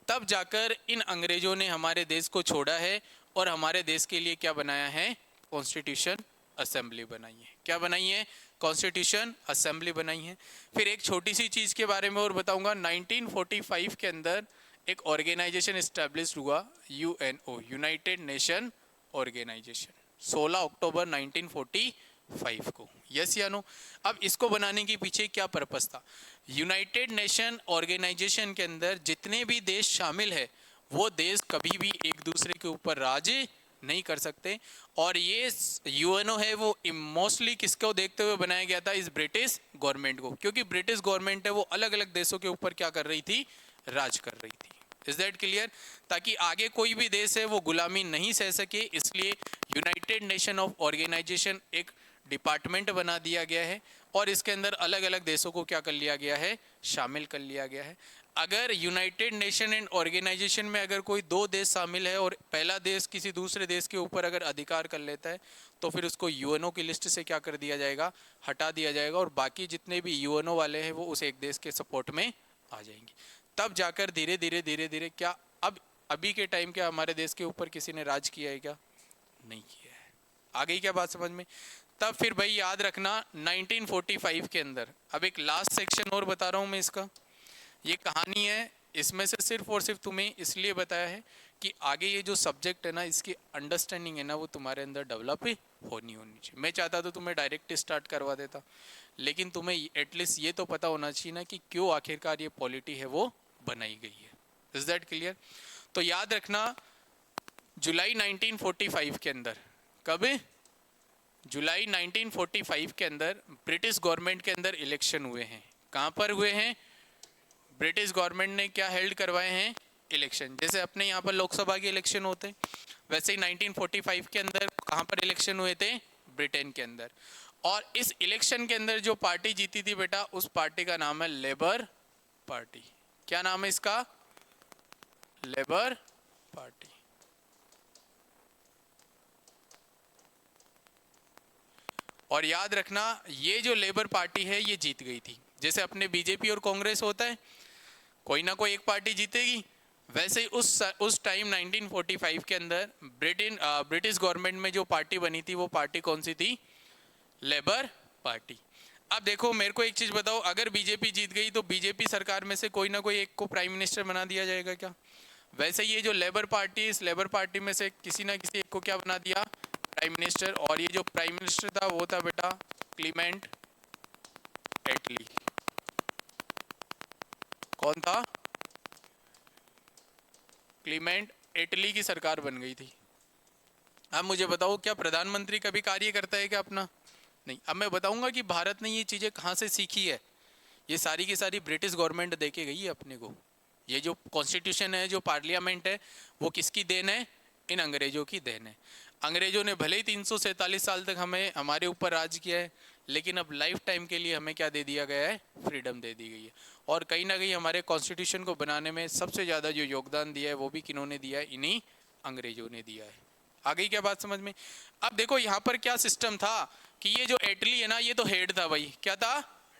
तब जाकर इन अंग्रेजों ने हमारे देश को छोड़ा है और हमारे देश के लिए क्या बनाया है, कॉन्स्टिट्यूशन असेंबली बनाई है। क्या बनाई है, कॉन्स्टिट्यूशन असेंबली बनाई है। फिर एक छोटी सी चीज के बारे में और बताऊंगा, 1945 के अंदर एक ऑर्गेनाइजेशन एस्टेब्लिश हुआ, यूएनओ, यूनाइटेड नेशन ऑर्गेनाइजेशन, 16 अक्टूबर 1945 को। यस या नो। अब इसको बनाने के पीछे क्या पर्पस था, यूनाइटेड नेशन ऑर्गेनाइजेशन के अंदर जितने भी देश शामिल है वो देश कभी भी एक दूसरे के ऊपर राज नहीं कर सकते। और ये यूएनओ है वो मोस्टली किसको देखते हुए बनाया गया था, इस ब्रिटिश गवर्नमेंट को, क्योंकि ब्रिटिश गवर्नमेंट है वो अलग अलग देशों के ऊपर क्या कर रही थी, राज कर रही थी। Is that clear. ताकि आगे कोई भी देश है वो गुलामी नहीं सह सके, इसलिए यूनाइटेड नेशन ऑफ ऑर्गेनाइजेशन एक डिपार्टमेंट बना दिया गया है और इसके अंदर अलग अलग देशों को क्या कर लिया गया है, शामिल कर लिया गया है। अगर यूनाइटेड नेशन एंड ऑर्गेनाइजेशन में अगर कोई दो देश शामिल है और पहला देश किसी दूसरे देश के ऊपर अगर अधिकार कर लेता है तो फिर उसको यूएनओ की लिस्ट से क्या कर दिया जाएगा, हटा दिया जाएगा, और बाकी जितने भी यूएनओ वाले हैं वो उस एक देश के सपोर्ट में आ जाएंगे। तब जाकर धीरे धीरे क्या अब अभी के टाइम क्या हमारे देश के ऊपर किसी ने राज किया है क्या, नहीं किया है। आ गई क्या बात समझ में। तब फिर भाई याद रखना 1945 के अंदर, अब एक लास्ट सेक्शन और बता रहा हूं मैं इसका, ये कहानी है, इसमें से सिर्फ और सिर्फ तुम्हें इसलिए बताया है कि आगे ये जो सब्जेक्ट है ना इसकी अंडरस्टैंडिंग है ना वो तुम्हारे अंदर डेवलप होनी चाहिए। मैं चाहता तो तुम्हें डायरेक्ट स्टार्ट करवा देता, लेकिन तुम्हें एटलीस्ट ये तो पता होना चाहिए ना कि क्यों आखिरकार ये पॉलिटी है वो बनाई गई है। Is that clear. तो याद रखना जुलाई 1945 के अंदर, कब, जुलाई 1945 के अंदर ब्रिटिश गवर्नमेंट के अंदर इलेक्शन हुए हैं। कहाँ पर हुए हैं, ब्रिटिश गवर्नमेंट ने क्या हेल्ड करवाए हैं, इलेक्शन। जैसे अपने यहाँ पर लोकसभा के इलेक्शन होते हैं वैसे ही 1945 के अंदर कहाँ पर इलेक्शन हुए थे, ब्रिटेन के अंदर। और इस इलेक्शन के अंदर जो पार्टी जीती थी बेटा उस पार्टी का नाम है लेबर पार्टी। क्या नाम है इसका, लेबर पार्टी। और याद रखना ये जो लेबर पार्टी है ये जीत गई थी। जैसे अपने बीजेपी और कांग्रेस होता है, कोई ना कोई एक पार्टी जीतेगी, वैसे ही उस टाइम 1945 के अंदर ब्रिटिश गवर्नमेंट में जो पार्टी बनी थी वो पार्टी कौन सी थी, लेबर पार्टी। अब देखो मेरे को एक चीज बताओ, अगर बीजेपी जीत गई तो बीजेपी सरकार में से कोई ना कोई एक को प्राइम मिनिस्टर बना दिया जाएगा क्या। वैसे ये जो लेबर पार्टी, इस लेबर पार्टी में से किसी ना किसी एक को क्या बना दिया, प्राइम मिनिस्टर। और ये जो प्राइम मिनिस्टर था वो था बेटा क्लीमेंट एटली। कौन था, क्लीमेंट एटली की सरकार बन गई थी। अब मुझे बताओ क्या प्रधानमंत्री कभी कार्य करता है क्या अपना, नहीं। अब मैं बताऊंगा कि भारत ने ये चीजें कहाँ से सीखी है। ये सारी की सारी ब्रिटिश गवर्नमेंट दे के गई है अपने को। ये जो कॉन्स्टिट्यूशन है, जो पार्लियामेंट है, वो किसकी देन है, इन अंग्रेजों की देन है। अंग्रेजों ने भले ही 347 साल तक हमें हमारे ऊपर राज किया है, लेकिन अब लाइफ टाइम के लिए हमें क्या दे दिया गया है, फ्रीडम दे दी गई है। और कहीं ना कहीं हमारे कॉन्स्टिट्यूशन को बनाने में सबसे ज़्यादा जो योगदान दिया है वो भी किन्होंने दिया है, इन्हीं अंग्रेजों ने दिया है। आ गई क्या बात समझ में। अब देखो यहाँ पर क्या सिस्टम था कि ये जो एटली है ना ये तो हेड था भाई, क्या था,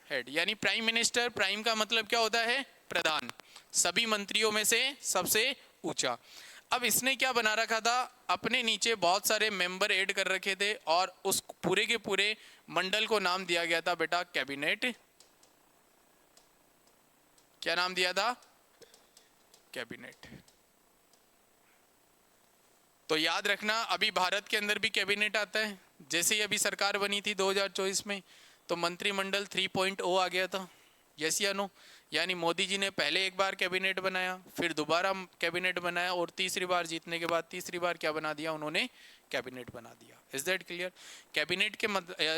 हेड, यानी प्राइम मिनिस्टर। प्राइम का मतलब क्या होता है, प्रधान, सभी मंत्रियों में से सबसे ऊंचा। अब इसने क्या बना रखा था, अपने नीचे बहुत सारे मेंबर ऐड कर रखे थे और उस पूरे के पूरे मंडल को नाम दिया गया था बेटा कैबिनेट। क्या नाम दिया था, कैबिनेट। तो याद रखना अभी भारत के अंदर भी कैबिनेट आता है। जैसे ही अभी सरकार बनी थी 2024 में, तो मंत्रिमंडल 3.0 आ गया था, यस या नो? यानी मोदी जी ने पहले एक बार कैबिनेट बनाया, फिर दोबारा कैबिनेट बनाया, और तीसरी बार जीतने के बाद तीसरी बार क्या बना दिया उन्होंने? कैबिनेट बना दिया। Is that clear? कैबिनेट के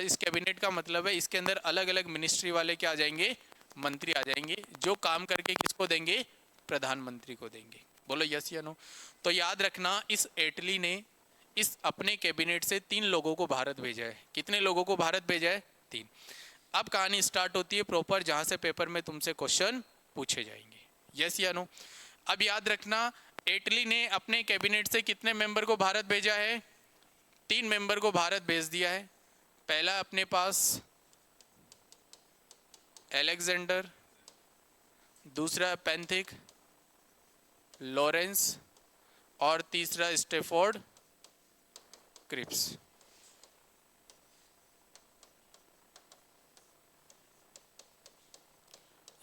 इस कैबिनेट का मतलब है इसके अंदर अलग अलग मिनिस्ट्री वाले क्या आ जाएंगे? मंत्री आ जाएंगे, जो काम करके किसको देंगे? प्रधानमंत्री को देंगे। बोलो यस या नो? तो याद रखना इस इटली ने इस अपने कैबिनेट से 3 लोगों को भारत भेजा है। कितने लोगों को भारत भेजा है? 3। अब कहानी स्टार्ट होती है प्रॉपर, जहां से पेपर में तुमसे क्वेश्चन पूछे जाएंगे, यस या नो? अब याद रखना इटली ने अपने कैबिनेट से कितने मेंबर को भारत भेजा है? 3 मेंबर को भारत भेज दिया है। पहला अपने पास एलेक्जेंडर, दूसरा पेंथिक लॉरेंस, और तीसरा स्टेफोर्ड क्रिप्स।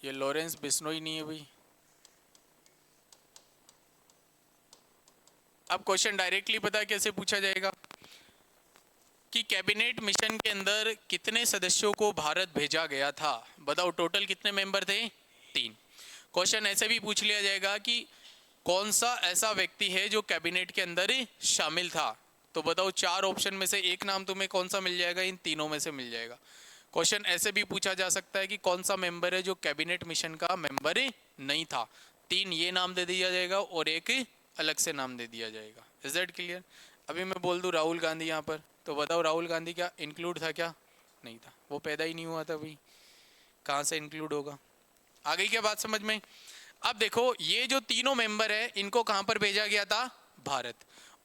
ये लॉरेंस बिश्नोई नहीं है भाई। अब क्वेश्चन डायरेक्टली पता कैसे पूछा जाएगा कि कैबिनेट मिशन के अंदर कितने सदस्यों को भारत भेजा गया था? बताओ टोटल कितने मेंबर थे? 3। क्वेश्चन ऐसे भी पूछ लिया जाएगा कि कौन सा ऐसा व्यक्ति है जो कैबिनेट के अंदर शामिल था? तो बताओ 4 ऑप्शन में से एक नाम तुम्हें कौन सा मिल जाएगा? इन तीनों में से मिल जाएगा। क्वेश्चन ऐसे भी पूछा जा सकता है कि कौन सा मेंबर है जो कैबिनेट मिशन का मेंबर नहीं था? 3 ये नाम दे दिया जाएगा और एक अलग से नाम दे दिया जाएगा। Is that clear? अभी मैं बोल दूं राहुल गांधी यहाँ पर, तो बताओ राहुल गांधी क्या इंक्लूड था? क्या नहीं था? वो पैदा ही नहीं हुआ था भाई, कहाँ से इंक्लूड होगा? आ गई क्या बात समझ में? अब देखो ये जो तीनों मेंबर है इनको कहां पर भेजा गया था? भारत।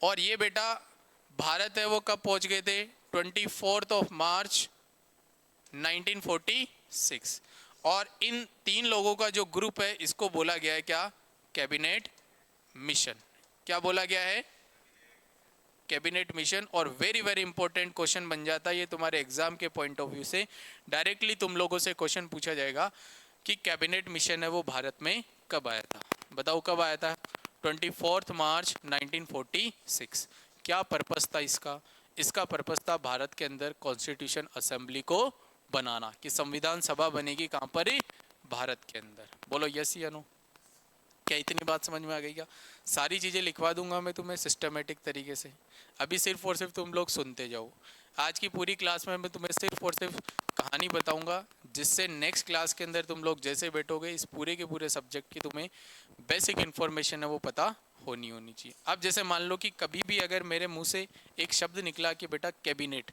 और ये बेटा भारत है वो कब पहुंच गए थे? 24 मार्च 1946। और इन 3 लोगों का जो ग्रुप है इसको बोला गया है क्या? Cabinet mission. क्या बोला गया है? Cabinet mission. और वेरी वेरी इंपॉर्टेंट क्वेश्चन बन जाता है ये तुम्हारे एग्जाम के पॉइंट ऑफ व्यू से। डायरेक्टली तुम लोगों से क्वेश्चन पूछा जाएगा कि कैबिनेट मिशन है वो भारत में कब आया था? बताओ कब आया था? 24 मार्च 1946। क्या पर्पस था इसका? इसका पर्पस था भारत के अंदर कॉन्स्टिट्यूशन असेंबली को बनाना, कि संविधान सभा बनेगी कहां पर? भारत के अंदर। बोलो यस या नो? क्या इतनी बात समझ में आ गई क्या? सारी चीजें लिखवा दूंगा मैं तुम्हें सिस्टमेटिक तरीके से, अभी सिर्फ और सिर्फ तुम लोग सुनते जाओ। आज की पूरी क्लास में मैं तुम्हें सिर्फ और सिर्फ कहानी बताऊंगा, जिससे नेक्स्ट क्लास के अंदर तुम लोग जैसे बैठोगे इस पूरे के पूरे सब्जेक्ट की तुम्हें बेसिक इन्फॉर्मेशन है वो पता होनी चाहिए। अब जैसे मान लो कि कभी भी अगर मेरे मुंह से एक शब्द निकला कि बेटा कैबिनेट,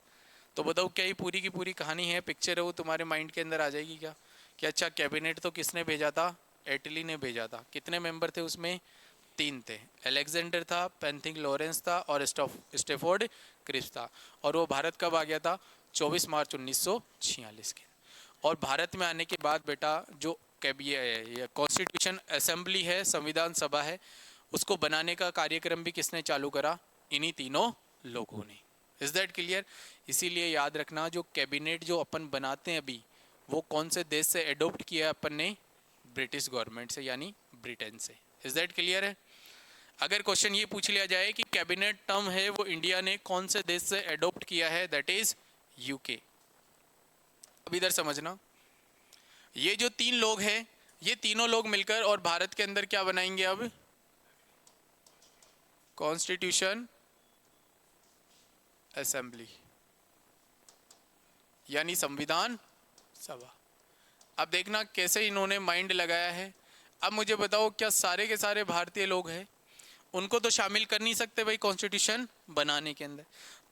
तो बताओ क्या ये पूरी की पूरी कहानी है, पिक्चर है, वो तुम्हारे माइंड के अंदर आ जाएगी क्या? कि अच्छा कैबिनेट तो किसने भेजा था? इटली ने भेजा था। कितने मेंबर थे उसमें? 3 थे। अलेक्जेंडर था, पेंथिक लॉरेंस था, और स्टेफोर्ड क्रिप्स था। और वो भारत कब आ गया था? 24 मार्च 1946 के। और भारत में आने के बाद बेटा जो कॉन्स्टिट्यूशन असेंबली है, संविधान सभा है, उसको बनाने का कार्यक्रम भी किसने चालू करा? इन्हीं तीनों लोगों ने। Is that clear? इसीलिए याद रखना जो कैबिनेट जो अपन बनाते हैं अभी, वो कौन से देश से एडोप्ट किया अपन ने? ब्रिटिश गवर्नमेंट से, यानी ब्रिटेन से। इज दैट क्लियर है? अगर क्वेश्चन ये पूछ लिया जाए कि कैबिनेट टर्म है वो इंडिया ने कौन से देश से एडॉप्ट किया है, दैट इज यूके। अब इधर समझना, ये जो 3 लोग हैं, ये तीनों लोग मिलकर और भारत के अंदर क्या बनाएंगे? अब कॉन्स्टिट्यूशन असेंबली, यानी संविधान सभा। अब देखना कैसे इन्होंने माइंड लगाया है। अब मुझे बताओ क्या सारे के सारे भारतीय लोग हैं? उनको तो शामिल कर नहीं सकते भाई कॉन्स्टिट्यूशन बनाने के अंदर।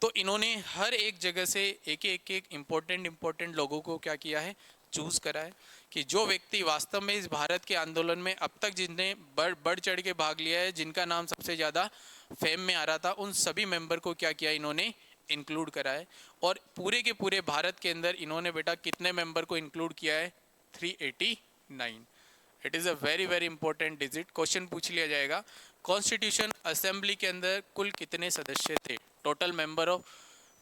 तो इन्होंने हर एक जगह से एक इम्पोर्टेंट लोगों को क्या किया है? चूज करा है कि जो व्यक्ति वास्तव में इस भारत के आंदोलन में अब तक जिनने बढ़ चढ़ के भाग लिया है, जिनका नाम सबसे ज़्यादा फेम में आ रहा था, उन सभी मेंबर को क्या किया इन्होंने? इंक्लूड करा है। और पूरे के पूरे भारत के अंदर इन्होंने बेटा कितने मेंबर को इंक्लूड किया है? 389। It is a very very important digit. Question पूछ लिया जाएगा कॉन्स्टिट्यूशन असेंबली के अंदर कुल कितने सदस्य थे? Total member of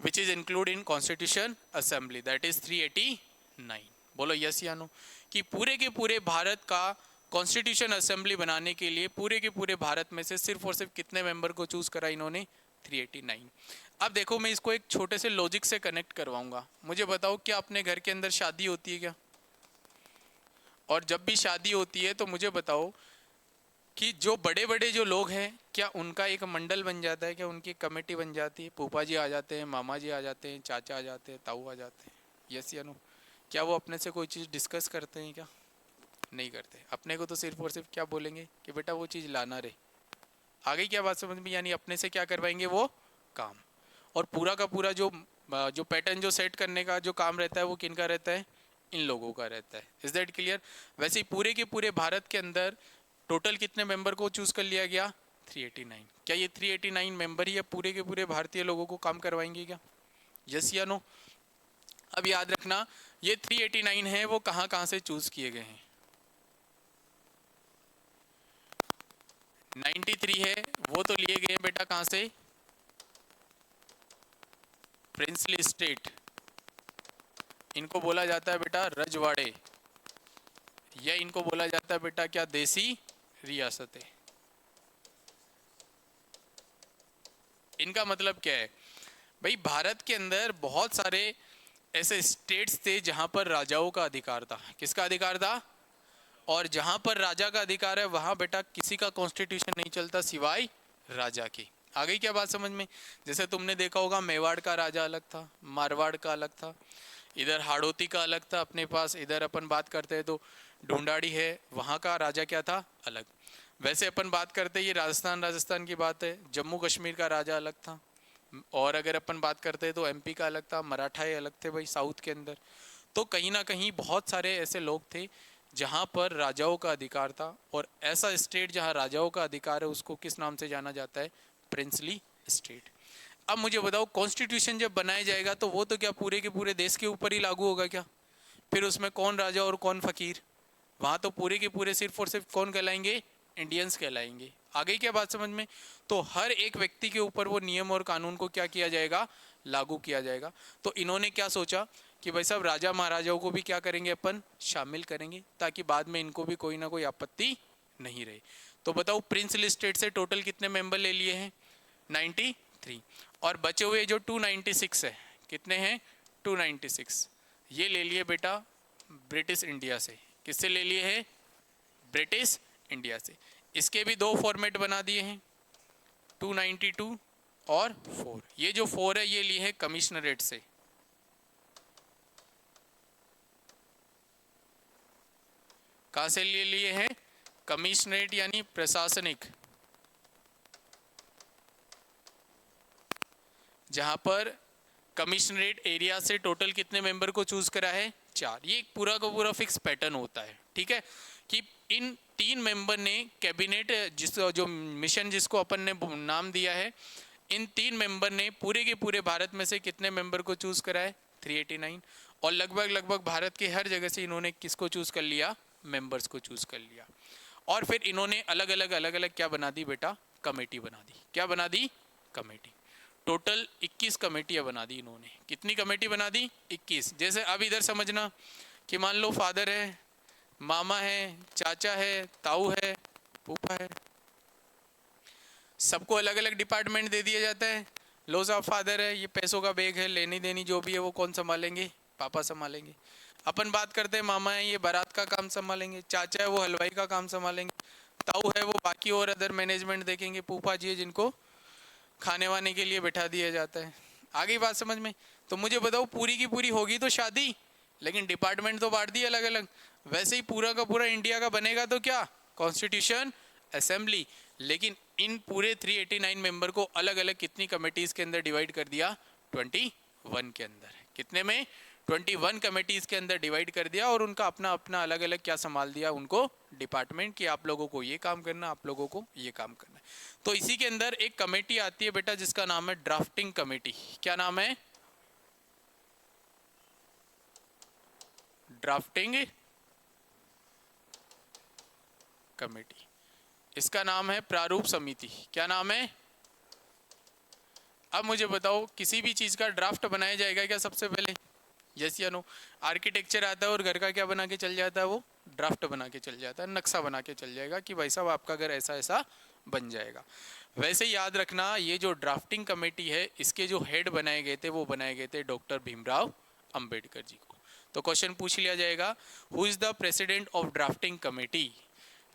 which is include in constitution assembly, that is 389। बोलो यस या नो? कि पूरे के पूरे भारत का कॉन्स्टिट्यूशन असेंबली बनाने के लिए पूरे के पूरे भारत में से सिर्फ और सिर्फ कितने मेंबर को चूज करा इन्होंने? 389। अब देखो मैं इसको एक छोटे से लॉजिक से कनेक्ट करवाऊंगा। मुझे बताओ क्या अपने घर के अंदर शादी होती है क्या? और जब भी शादी होती है तो मुझे बताओ कि जो बड़े बड़े जो लोग हैं क्या उनका एक मंडल बन जाता है क्या? उनकी कमेटी बन जाती है? फूफा जी आ जाते हैं, मामा जी आ जाते हैं, चाचा आ जाते हैं, ताऊ आ जाते हैं, यस या नो? क्या वो अपने से कोई चीज़ डिस्कस करते हैं क्या? नहीं करते। अपने को तो सिर्फ और सिर्फ क्या बोलेंगे कि बेटा वो चीज़ लाना रे। आ गई क्या बात समझ में? यानी अपने से क्या करवाएंगे वो काम। और पूरा का पूरा जो पैटर्न जो सेट करने का जो काम रहता है वो किन का रहता है? इन लोगों का रहता है। Is that clear? वैसे ही पूरे के पूरे भारत के अंदर टोटल कितने मेंबर को चूज कर लिया गया? 389। क्या ये 389 मेंबर ही पूरे के पूरे भारतीय लोगों को काम करवाएंगे क्या? यस या नो? अब याद रखना ये 389 है वो कहाँ कहाँ से चूज किए गए हैं। 93 है वो तो लिए गए बेटा कहाँ से? Princely state. इनको बोला जाता है बेटा रजवाड़े, या इनको बोला जाता है बेटा क्या? देसी रियासतें। इनका मतलब क्या है भाई? भारत के अंदर बहुत सारे ऐसे स्टेट्स थे जहां पर राजाओं का अधिकार था। किसका अधिकार था? और जहां पर राजा का अधिकार है वहां बेटा किसी का कॉन्स्टिट्यूशन नहीं चलता सिवाय राजा की। आ गई क्या बात समझ में? जैसे तुमने देखा होगा मेवाड़ का राजा अलग था, मारवाड़ का अलग था, इधर हाड़ौती का अलग था अपने पास, इधर अपन बात करते हैं तो ढूंढाड़ी है वहाँ का राजा क्या था? अलग। वैसे अपन बात करते हैं ये राजस्थान की बात है, जम्मू कश्मीर का राजा अलग था। और अगर अपन बात करते हैं तो एमपी का अलग था, मराठाए अलग थे भाई साउथ के अंदर। तो कहीं ना कहीं बहुत सारे ऐसे लोग थे जहाँ पर राजाओं का अधिकार था। और ऐसा स्टेट जहाँ राजाओं का अधिकार है उसको किस नाम से जाना जाता है? Princely state. अब मुझे बताओ कॉन्स्टिट्यूशन जब बनाया जाएगा तो वो तो क्या पूरे के पूरे देश के ऊपर ही लागू होगा क्या? फिर उसमें कौन राजा और कौन फकीर? वहाँ तो पूरे के पूरे सिर्फ और सिर्फ कौन कहलाएंगे? इंडियंस कहलाएंगे। आ गई क्या बात समझ में? तो हर एक व्यक्ति के ऊपर वो नियम और कानून को क्या किया जाएगा? लागू किया जाएगा। तो इन्होंने क्या सोचा कि भाई साहब राजा महाराजाओं को भी क्या करेंगे अपन? शामिल करेंगे, ताकि बाद में इनको भी कोई ना कोई आपत्ति नहीं रहे। तो बताओ प्रिंसली स्टेट से टोटल कितने मेंबर ले लिए हैं? 93। और बचे हुए जो 296 है, कितने हैं? 296 ये ले लिए बेटा ब्रिटिश इंडिया से। किससे ले लिए हैं? ब्रिटिश इंडिया से। इसके भी दो फॉर्मेट बना दिए हैं, 292 और 4। ये जो 4 है ये लिए हैं कमिश्नरेट से। कहां से ले लिए हैं? कमिश्नरेट यानी प्रशासनिक, जहां पर कमिश्नरेट एरिया से टोटल कितने मेंबर को चूज करा है? 4। ये एक पूरा का पूरा फिक्स पैटर्न होता है, ठीक है, कि इन 3 मेंबर ने कैबिनेट जो मिशन जिसको अपन ने नाम दिया है, इन 3 मेंबर ने पूरे के पूरे भारत में से कितने मेंबर को चूज करा है? 389। और लगभग भारत के हर जगह से इन्होंने किसको चूज कर लिया? मेंबर्स को चूज कर लिया। और फिर इन्होंने अलग अलग क्या बना दी बेटा? कमेटी बना दी। क्या बना दी? कमेटी। टोटल 21 कमेटियां बना दी इन्होंने। कितनी कमेटी बना दी? 21। जैसे अब इधर समझना कि मान लो फादर है, मामा है, चाचा है, ताऊ है, फूफा है, सबको अलग अलग डिपार्टमेंट दे दिया जाता है। लो साहब फादर है, ये पैसों का बैग है, लेनी देनी जो भी है वो कौन संभालेंगे? पापा संभालेंगे। अपन बात करते हैं मामा है, ये बारात का काम संभालेंगे। चाचा है वो हलवाई का काम संभालेंगे। ताऊ है वो बाकी और अदर मैनेजमेंट देखेंगे। फूफा जी है जिनको खाने वाने के लिए बैठा दिया जाता है। आगे बात समझ में? तो मुझे बताओ पूरी की पूरी होगी तो शादी, लेकिन डिपार्टमेंट तो बांट दिए अलग अलग। वैसे ही पूरा का पूरा इंडिया का बनेगा तो क्या? Constitution assembly. लेकिन इन पूरे 389 मेंबर को अलग अलग कितनी कमेटीज के अंदर डिवाइड कर दिया? 21 के अंदर। कितने में? 21 कमेटीज के अंदर डिवाइड कर दिया। और उनका अपना अपना अलग अलग क्या संभाल दिया उनको? डिपार्टमेंट, कि आप लोगों को ये काम करना, आप लोगों को ये काम करना है। तो इसी के अंदर एक कमेटी आती है बेटा जिसका नाम है ड्राफ्टिंग कमेटी। क्या नाम है? Drafting committee. इसका नाम है प्रारूप समिति। क्या नाम है? अब मुझे बताओ किसी भी चीज का ड्राफ्ट बनाया जाएगा क्या सबसे पहले? यस या नो? आर्किटेक्चर आता है और घर का क्या बना के चल जाता है, वो ड्राफ्ट बना के चल जाता है, नक्शा बना के चल जाएगा कि भाई साहब आपका घर ऐसा ऐसा बन जाएगा। वैसे याद रखना ये जो ड्राफ्टिंग कमेटी है इसके जो हेड बनाए गए थे वो बनाए गए थे डॉक्टर भीमराव अंबेडकर जी को। तो क्वेश्चन पूछ लिया जाएगा, who is the president of drafting committee?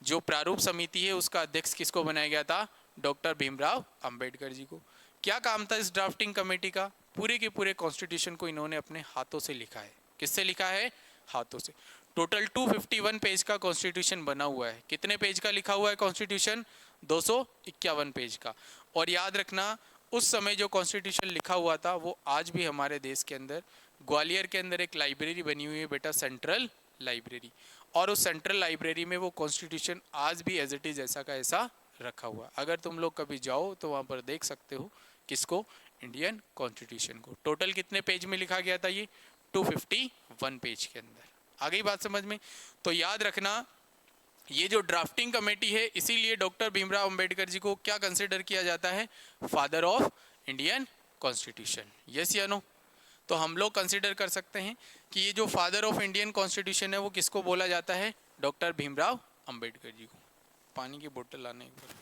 जो प्रारूप समिति है उसका अध्यक्ष किसको बनाया गया था? डॉक्टर भीमराव अंबेडकर जी को। क्या काम था इस ड्राफ्टिंग कमेटी का? पूरे के पूरे कॉन्स्टिट्यूशन को इन्होंने अपने हाथों से लिखा है। किससे लिखा है? हाथों से। टोटल 251 पेज का कॉन्स्टिट्यूशन बना हुआ है। कितने पेज का लिखा हुआ है कॉन्स्टिट्यूशन? 251 पेज का। और याद रखना उस समय जो कॉन्स्टिट्यूशन लिखा हुआ था वो आज भी हमारे देश के अंदर ग्वालियर के अंदर एक लाइब्रेरी बनी हुई है बेटा, सेंट्रल लाइब्रेरी। और उस सेंट्रल लाइब्रेरी में वो कॉन्स्टिट्यूशन आज भी एज इट इज ऐसा का ऐसा रखा हुआ। अगर तुम लोग कभी जाओ तो वहाँ पर देख सकते हो किसको? इंडियन कॉन्स्टिट्यूशन को। टोटल कितने पेज में लिखा गया था ये? 251 पेज के अंदर। आ गई बात समझ में? तो याद रखना ये जो ड्राफ्टिंग कमेटी है इसीलिए डॉक्टर भीमराव अंबेडकर जी को क्या कंसिडर किया जाता है? Father of Indian constitution. Yes या नो? तो हम लोग कंसिडर कर सकते हैं कि ये जो फादर ऑफ इंडियन कॉन्स्टिट्यूशन है वो किसको बोला जाता है? डॉक्टर भीमराव अंबेडकर जी को। पानी की बोतल लाने एक बार।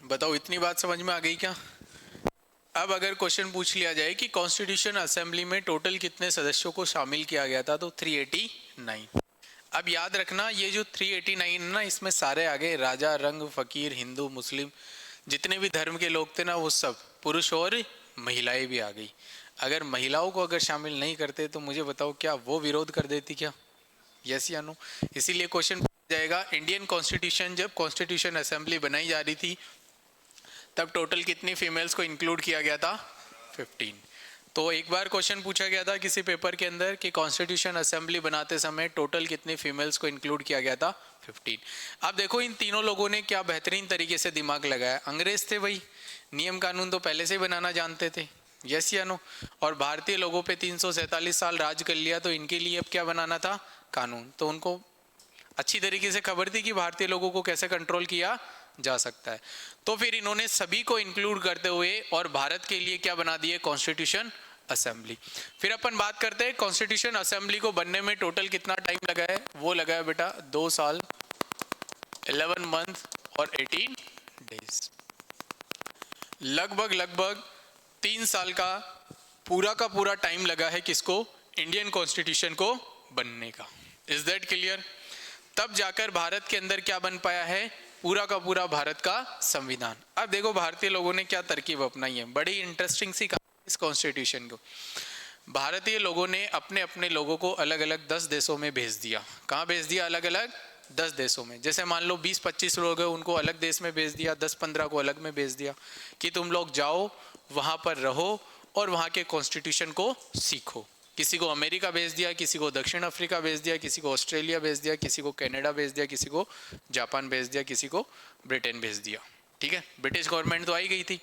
बताओ इतनी बात समझ में आ गई क्या? अब अगर क्वेश्चन पूछ लिया जाए कि कॉन्स्टिट्यूशन असेंबली में टोटल कितने सदस्यों को शामिल किया गया था, तो 389। अब याद रखना ये जो 389 है ना, इसमें सारे आ गए, राजा, रंग, फकीर, हिंदू, मुस्लिम, जितने भी धर्म के लोग थे ना वो सब, पुरुष और महिलाएं भी आ गई। अगर महिलाओं को अगर शामिल नहीं करते तो मुझे बताओ क्या वो विरोध कर देती क्या? यस या नो? इसीलिए क्वेश्चन पूछा जाएगा, इंडियन कॉन्स्टिट्यूशन जब कॉन्स्टिट्यूशन असेंबली बनाई जा रही थी तब टोटल कितनी फीमेल्स को इंक्लूड किया गया था? 15। तो एक बार क्वेश्चन पूछा गया था किसी पेपर के अंदर कि कॉन्स्टिट्यूशन असेंबली बनाते समय टोटल कितनी फीमेल्स को इंक्लूड किया गया था? 15। अब देखो इन तीनों लोगों ने क्या बेहतरीन तरीके से दिमाग लगाया। अंग्रेज थे भाई, नियम कानून तो पहले से ही बनाना जानते थे। यस या नो? और भारतीय लोगों पे 347 साल राज कर लिया, तो इनके लिए अब क्या बनाना था? कानून। तो उनको अच्छी तरीके से खबर थी कि भारतीय लोगों को कैसे कंट्रोल किया जा सकता है। तो फिर इन्होंने सभी को इंक्लूड करते हुए और भारत के लिए क्या बना दिए? Constitution assembly. फिर अपन बात करते हैं कॉन्स्टिट्यूशन असेंबली को बनने में टोटल कितना टाइम लगा है। वो लगा है बेटा 2 साल 11 मंथ और 18 डेज। लगभग 3 साल का पूरा टाइम लगा है किसको? इंडियन कॉन्स्टिट्यूशन को बनने का। Is that clear? तब जाकर भारत के अंदर क्या बन पाया है? पूरा का पूरा भारत का संविधान। अब देखो भारतीय लोगों ने क्या तरकीब अपनाई है, बड़ी इंटरेस्टिंग सी इस कॉन्स्टिट्यूशन को। भारतीय लोगों ने अपने अपने लोगों को अलग अलग 10 देशों में भेज दिया। कहाँ भेज दिया? अलग अलग 10 देशों में। जैसे मान लो 20-25 लोग हैं, उनको अलग देश में भेज दिया, 10-15 को अलग में भेज दिया कि तुम लोग जाओ वहाँ पर रहो और वहाँ के कॉन्स्टिट्यूशन को सीखो। किसी को अमेरिका भेज दिया, किसी को दक्षिण अफ्रीका भेज दिया, किसी को ऑस्ट्रेलिया भेज दिया, किसी को कनाडा भेज दिया, किसी को जापान भेज दिया, किसी को ब्रिटेन भेज दिया। ठीक है, ब्रिटिश गवर्नमेंट तो आई गई थी।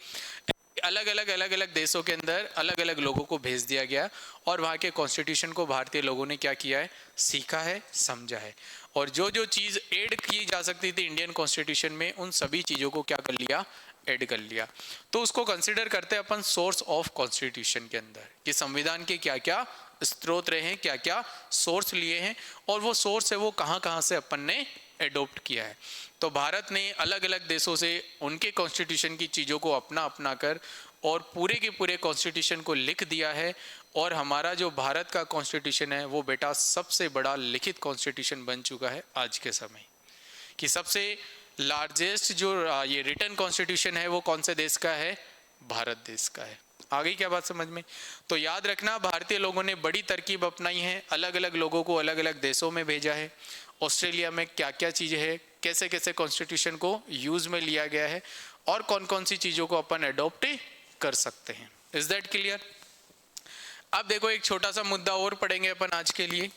अलग अलग देशों के अंदर अलग अलग लोगों को भेज दिया गया और वहाँ के कॉन्स्टिट्यूशन को भारतीय लोगों ने क्या किया है? सीखा है, समझा है। और जो जो चीज़ ऐड की जा सकती थी इंडियन कॉन्स्टिट्यूशन में, उन सभी चीज़ों को क्या कर लिया? ऐड कर लिया। तो उसको कंसिडर करते हैं अपन सोर्स ऑफ कॉन्स्टिट्यूशन के अंदर कि संविधान के क्या क्या स्रोत रहे हैं, क्या क्या सोर्स लिए हैं, और वो सोर्स है वो कहाँ कहाँ से अपन ने एडोप्ट किया है। तो भारत ने अलग अलग देशों से उनके कॉन्स्टिट्यूशन की चीज़ों को अपना अपना कर और पूरे के पूरे कॉन्स्टिट्यूशन को लिख दिया है। और हमारा जो भारत का कॉन्स्टिट्यूशन है वो बेटा सबसे बड़ा लिखित कॉन्स्टिट्यूशन बन चुका है आज के समय, कि सबसे लार्जेस्ट जो ये रिटन कॉन्स्टिट्यूशन है वो कौन से देश का है, भारत देश का है। आ गई क्या बात समझ में? तो याद रखना, भारतीय लोगों ने बड़ी तरकीब अपनाई है, अलग अलग लोगों को अलग अलग देशों में भेजा है। ऑस्ट्रेलिया में क्या क्या चीज़ें है, कैसे कैसे कॉन्स्टिट्यूशन को यूज में लिया गया है, और कौन कौन सी चीज़ों को अपन एडॉप्ट कर सकते हैं। Is that clear? अब देखो एक छोटा सा मुद्दा और पढ़ेंगे अपन आज के लिए।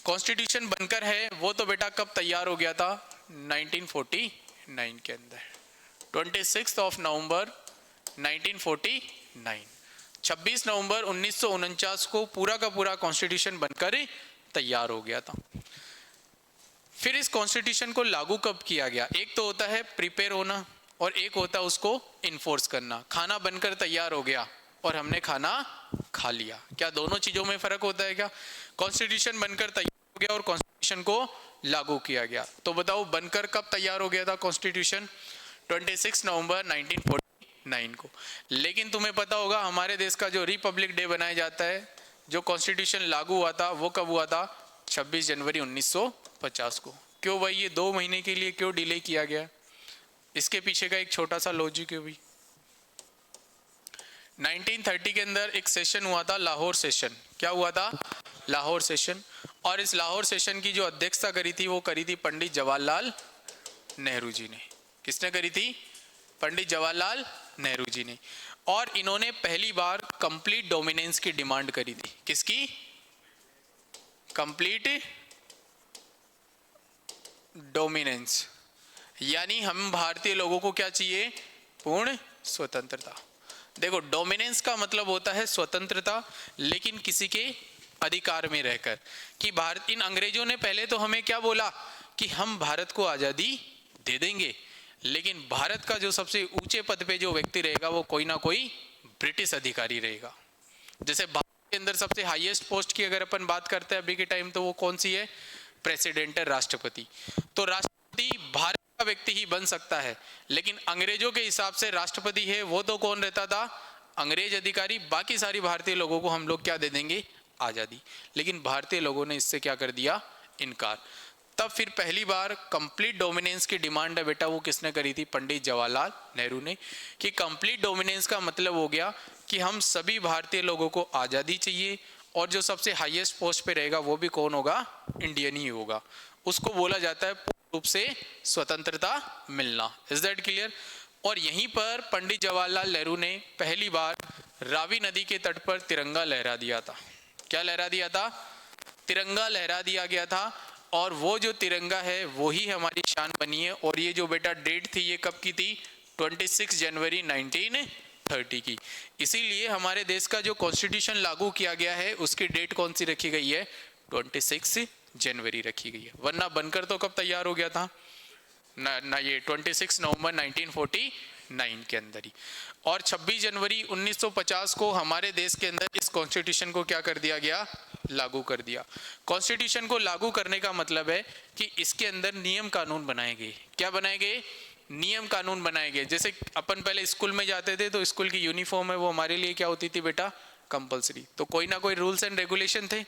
कॉन्स्टिट्यूशन बनकर है वो तो बेटा कब तैयार हो गया था, 1949 के अंदर, 26 नवंबर 1949, 26 नवंबर 1949 को पूरा का पूरा कॉन्स्टिट्यूशन बनकर तैयार हो गया था। फिर इस कॉन्स्टिट्यूशन को लागू कब किया गया? एक तो होता है प्रिपेयर होना और एक होता है उसको इन्फोर्स करना। खाना बनकर तैयार हो गया और हमने खाना खा लिया, क्या दोनों चीजों में फर्क होता है क्या? कॉन्स्टिट्यूशन बनकर तैयार हो गया और कॉन्स्टिट्यूशन को लागू किया गया। तो बताओ बनकर कब तैयार हो गया था कॉन्स्टिट्यूशन? 26 नवंबर 1949 को। लेकिन तुम्हें पता होगा हमारे देश का जो रिपब्लिक डे बनाया जाता है, जो कॉन्स्टिट्यूशन लागू हुआ था वो कब हुआ था? 26 जनवरी 1950 को। क्यों भाई ये 2 महीने के लिए क्यों डिले किया गया? इसके पीछे का एक छोटा सा लॉजिक है भाई। 1930 के अंदर एक सेशन हुआ था, लाहौर सेशन। क्या हुआ था? लाहौर सेशन। और इस लाहौर सेशन की जो अध्यक्षता करी थी वो करी थी पंडित जवाहरलाल नेहरू जी ने। किसने करी थी? पंडित जवाहरलाल नेहरू जी ने। और इन्होंने पहली बार कंप्लीट डोमिनेंस की डिमांड करी थी। किसकी? कंप्लीट डोमिनेंस, यानी हम भारतीय लोगों को क्या चाहिए? पूर्ण स्वतंत्रता। देखो डोमिनेंस का मतलब होता है स्वतंत्रता, लेकिन किसी के अधिकार में रहकर। कि भारत, इन अंग्रेजों ने पहले तो हमें क्या बोला कि हम भारत को आजादी दे देंगे, लेकिन भारत का जो सबसे ऊंचे पद पे जो व्यक्ति रहेगा वो कोई ना कोई ब्रिटिश अधिकारी रहेगा। जैसे भारत के अंदर सबसे हाईएस्ट पोस्ट की अगर अपन बात करते हैं अभी के टाइम, तो वो कौन सी है? प्रेसिडेंट है, राष्ट्रपति। तो राष्ट्रपति भारत का व्यक्ति ही बन सकता है, लेकिन अंग्रेजों के हिसाब से राष्ट्रपति है वो तो कौन रहता था? अंग्रेज अधिकारी। बाकी सारी भारतीय लोगों को हम लोग क्या दे देंगे? आजादी। लेकिन भारतीय लोगों ने इससे क्या कर दिया? इनकार। तब फिर पहली बार कंप्लीट डोमिनेंस की डिमांड है बेटा वो किसने करी थी? पंडित जवाहरलाल नेहरू ने। कि कंप्लीट डोमिनेंस का मतलब हो गया कि हम सभी भारतीय लोगों को आजादी चाहिए, और जो सबसे हाईएस्ट पोस्ट पे रहेगा वो भी कौन होगा? इंडियन ही होगा। उसको बोला जाता है पूर्ण रूप से स्वतंत्रता मिलना। Is that clear? और यहीं पर पंडित जवाहरलाल नेहरू ने पहली बार रावी नदी के तट पर तिरंगा लहरा दिया था। क्या लहरा दिया था? तिरंगा लहरा दिया गया था। और वो जो तिरंगा है वो ही हमारी शान बनी है। और ये जो बेटा डेट थी ये कब की थी? 26 जनवरी 1930 की। इसीलिए हमारे देश का जो कॉन्स्टिट्यूशन लागू किया गया है उसकी डेट कौन सी रखी गई है? 26 जनवरी रखी गई है। वरना बनकर तो कब तैयार हो गया था ना ये 26 नवंबर 1949 के अंदर ही। और 26 जनवरी 1950 को हमारे देश के अंदर इस कॉन्स्टिट्यूशन को क्या कर दिया गया? लागू कर दिया। कॉन्स्टिट्यूशन को लागू करने का मतलब है कि इसके अंदर नियम कानून बनाए गए। क्या बनाए गए? नियम कानून बनाए गए। जैसे अपन पहले स्कूल में जाते थे तो स्कूल की यूनिफॉर्म है वो हमारे लिए क्या होती थी बेटा? कंपलसरी। तो कोई ना कोई रूल्स एंड रेगुलेशन थे।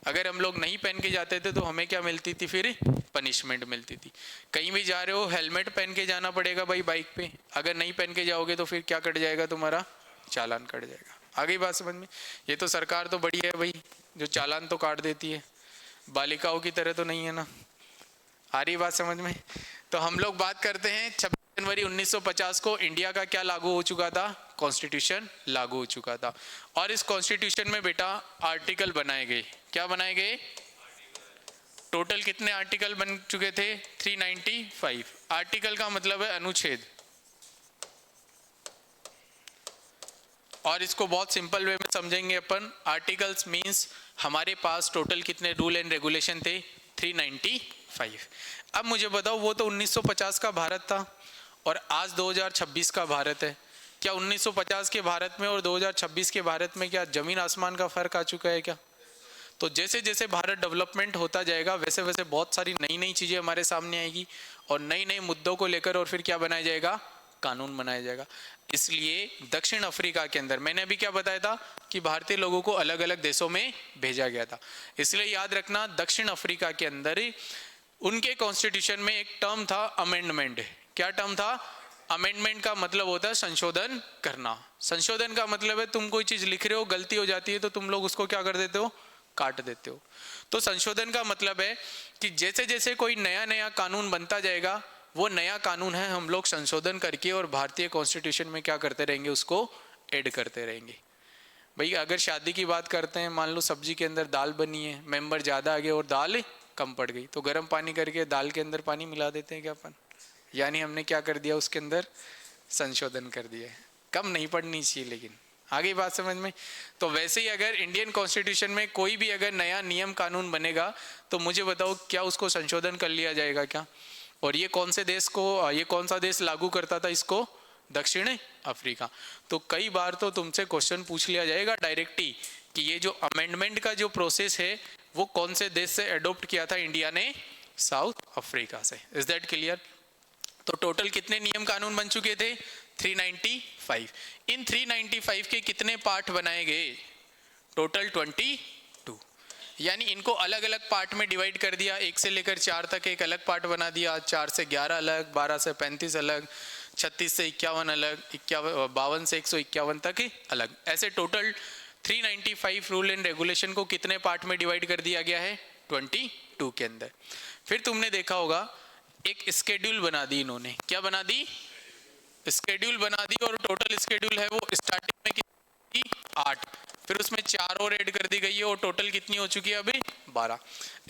अगर हम लोग नहीं पहन के जाते थे तो हमें क्या मिलती थी? फिर पनिशमेंट मिलती थी। कहीं भी जा रहे हो हेलमेट पहन के जाना पड़ेगा भाई बाइक पे। अगर नहीं पहन के जाओगे तो फिर क्या कट जाएगा? तुम्हारा चालान कट जाएगा। आ गई बात समझ में? ये तो सरकार तो बड़ी है भाई, जो चालान तो काट देती है, बालिकाओं की तरह तो नहीं है ना। आ रही बात समझ में? तो हम लोग बात करते हैं 26 जनवरी 1950 को इंडिया का क्या लागू हो चुका था? कॉन्स्टिट्यूशन लागू हो चुका था। और इस कॉन्स्टिट्यूशन में बेटा आर्टिकल बनाए गए। क्या बनाए गए? टोटल कितने आर्टिकल बन चुके थे? 395। आर्टिकल का मतलब है अनुच्छेद। और इसको बहुत सिंपल वे में समझेंगे अपन। आर्टिकल्स मींस हमारे पास टोटल कितने रूल एंड रेगुलेशन थे? 395। अब मुझे बताओ वो तो 1950 का भारत था और आज 2026 का भारत है। क्या 1950 के भारत में और 2026 के भारत में क्या जमीन आसमान का फर्क आ चुका है क्या? तो जैसे जैसे भारत डेवलपमेंट होता जाएगा वैसे वैसे बहुत सारी नई नई चीज़ें हमारे सामने आएगी और नई नई मुद्दों को लेकर और फिर क्या बनाया जाएगा, कानून बनाया जाएगा। इसलिए दक्षिण अफ्रीका के अंदर मैंने अभी क्या बताया था कि भारतीय लोगों को अलग अलग देशों में भेजा गया था, इसलिए याद रखना दक्षिण अफ्रीका के अंदर उनके कॉन्स्टिट्यूशन में एक टर्म था अमेंडमेंट। क्या टर्म था? अमेंडमेंट का मतलब होता है संशोधन करना। संशोधन का मतलब है तुम कोई चीज लिख रहे हो, गलती हो जाती है तो तुम लोग उसको क्या कर देते हो, काट देते हो। तो संशोधन का मतलब है कि जैसे जैसे कोई नया नया कानून बनता जाएगा वो नया कानून है हम लोग संशोधन करके और भारतीय कॉन्स्टिट्यूशन में क्या करते रहेंगे, उसको ऐड करते रहेंगे। भाई अगर शादी की बात करते हैं, मान लो सब्जी के अंदर दाल बनी है, मेंबर ज्यादा आ गए और दाल कम पड़ गई, तो गर्म पानी करके दाल के अंदर पानी मिला देते हैं क्या अपन? यानी हमने क्या कर दिया, उसके अंदर संशोधन कर दिया है। कम नहीं पड़नी चाहिए, लेकिन आगे बात समझ में। तो वैसे ही अगर इंडियन कॉन्स्टिट्यूशन में कोई भी अगर नया नियम कानून बनेगा तो मुझे बताओ क्या उसको संशोधन कर लिया जाएगा क्या? और ये कौन से देश को, ये कौन सा देश लागू करता था इसको? दक्षिण अफ्रीका। तो कई बार तो तुमसे क्वेश्चन पूछ लिया जाएगा डायरेक्टली कि ये जो अमेंडमेंट का जो प्रोसेस है वो कौन से देश से अडॉप्ट किया था इंडिया ने? साउथ अफ्रीका से। Is that clear? तो टोटल कितने नियम कानून बन चुके थे? 395। इन 395 के कितने पार्ट बनाए गए? टोटल 22। यानी इनको अलग अलग पार्ट में डिवाइड कर दिया, 1 से लेकर 4 तक एक अलग पार्ट बना दिया, 4 से 11 अलग, 12 से 35 अलग, 36 से 51 अलग, 52 से 151 तक ही अलग। ऐसे टोटल 395 रूल एंड रेगुलेशन को कितने पार्ट में डिवाइड कर दिया गया है? 22 के अंदर। फिर तुमने देखा होगा एक स्केड्यूल बना दी इन्होंने। क्या बना दी? स्केड्यूल बना दी। और टोटल स्केड्यूल है वो स्टार्टिंग में कितनी? 8। फिर उसमें 4 और ऐड कर दी गई है और टोटल कितनी हो चुकी है अभी? 12।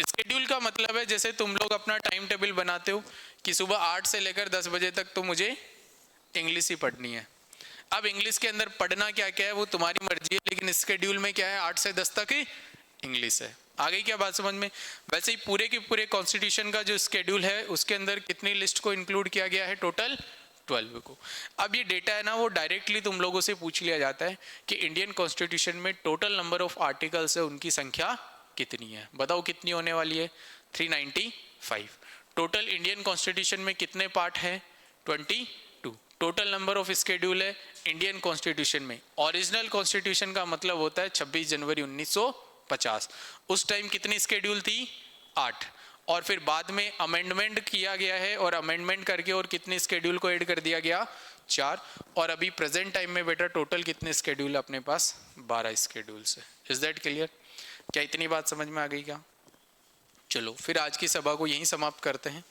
स्केड्यूल का मतलब है जैसे तुम लोग अपना टाइम टेबल बनाते हो कि सुबह 8 से लेकर 10 बजे तक तो मुझे इंग्लिश ही पढ़नी है। अब इंग्लिश के अंदर पढ़ना क्या क्या है वो तुम्हारी मर्जी है, लेकिन स्केड्यूल में क्या है? 8 से 10 तक ही इंग्लिश है। आ गई क्या बात समझ में? वैसे ही पूरे के पूरे कॉन्स्टिट्यूशन का जो स्केड्यूल है उसके अंदर कितनी लिस्ट को इंक्लूड किया गया है? टोटल 12 को। अब ये डेटा है ना वो डायरेक्टली तुम लोगों से पूछ लिया जाता है कि इंडियन कॉन्स्टिट्यूशन में टोटल नंबर ऑफ आर्टिकल्स है उनकी संख्या कितनी है? बताओ कितनी होने वाली है? 395। टोटल इंडियन कॉन्स्टिट्यूशन में कितने पार्ट है? 22। टोटल नंबर ऑफ स्केड्यूल है इंडियन कॉन्स्टिट्यूशन में। ओरिजिनल कॉन्स्टिट्यूशन का मतलब होता है 26 जनवरी 1950। उस टाइम कितनी स्केड्यूल थी? 8। और फिर बाद में अमेंडमेंट किया गया है और अमेंडमेंट करके और कितने स्केड्यूल को ऐड कर दिया गया? 4। और अभी प्रेजेंट टाइम में बेटा टोटल कितने स्केड्यूल है अपने पास? 12 स्केड्यूल्स है। Is that clear? क्या इतनी बात समझ में आ गई क्या? चलो फिर आज की सभा को यहीं समाप्त करते हैं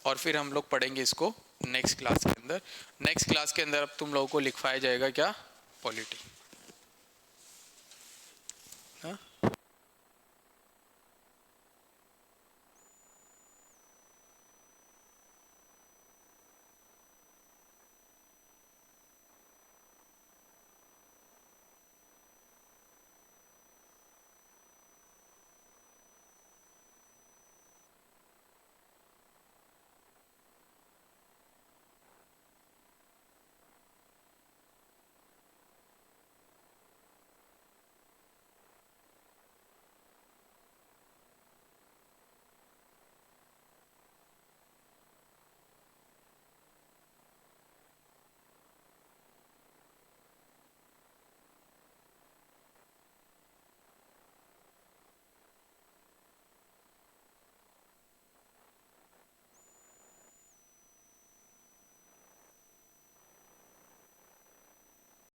और फिर हम लोग पढ़ेंगे इसको नेक्स्ट क्लास के अंदर। नेक्स्ट क्लास के अंदर अब तुम लोगों को लिखवाया जाएगा क्या? पॉलिटी।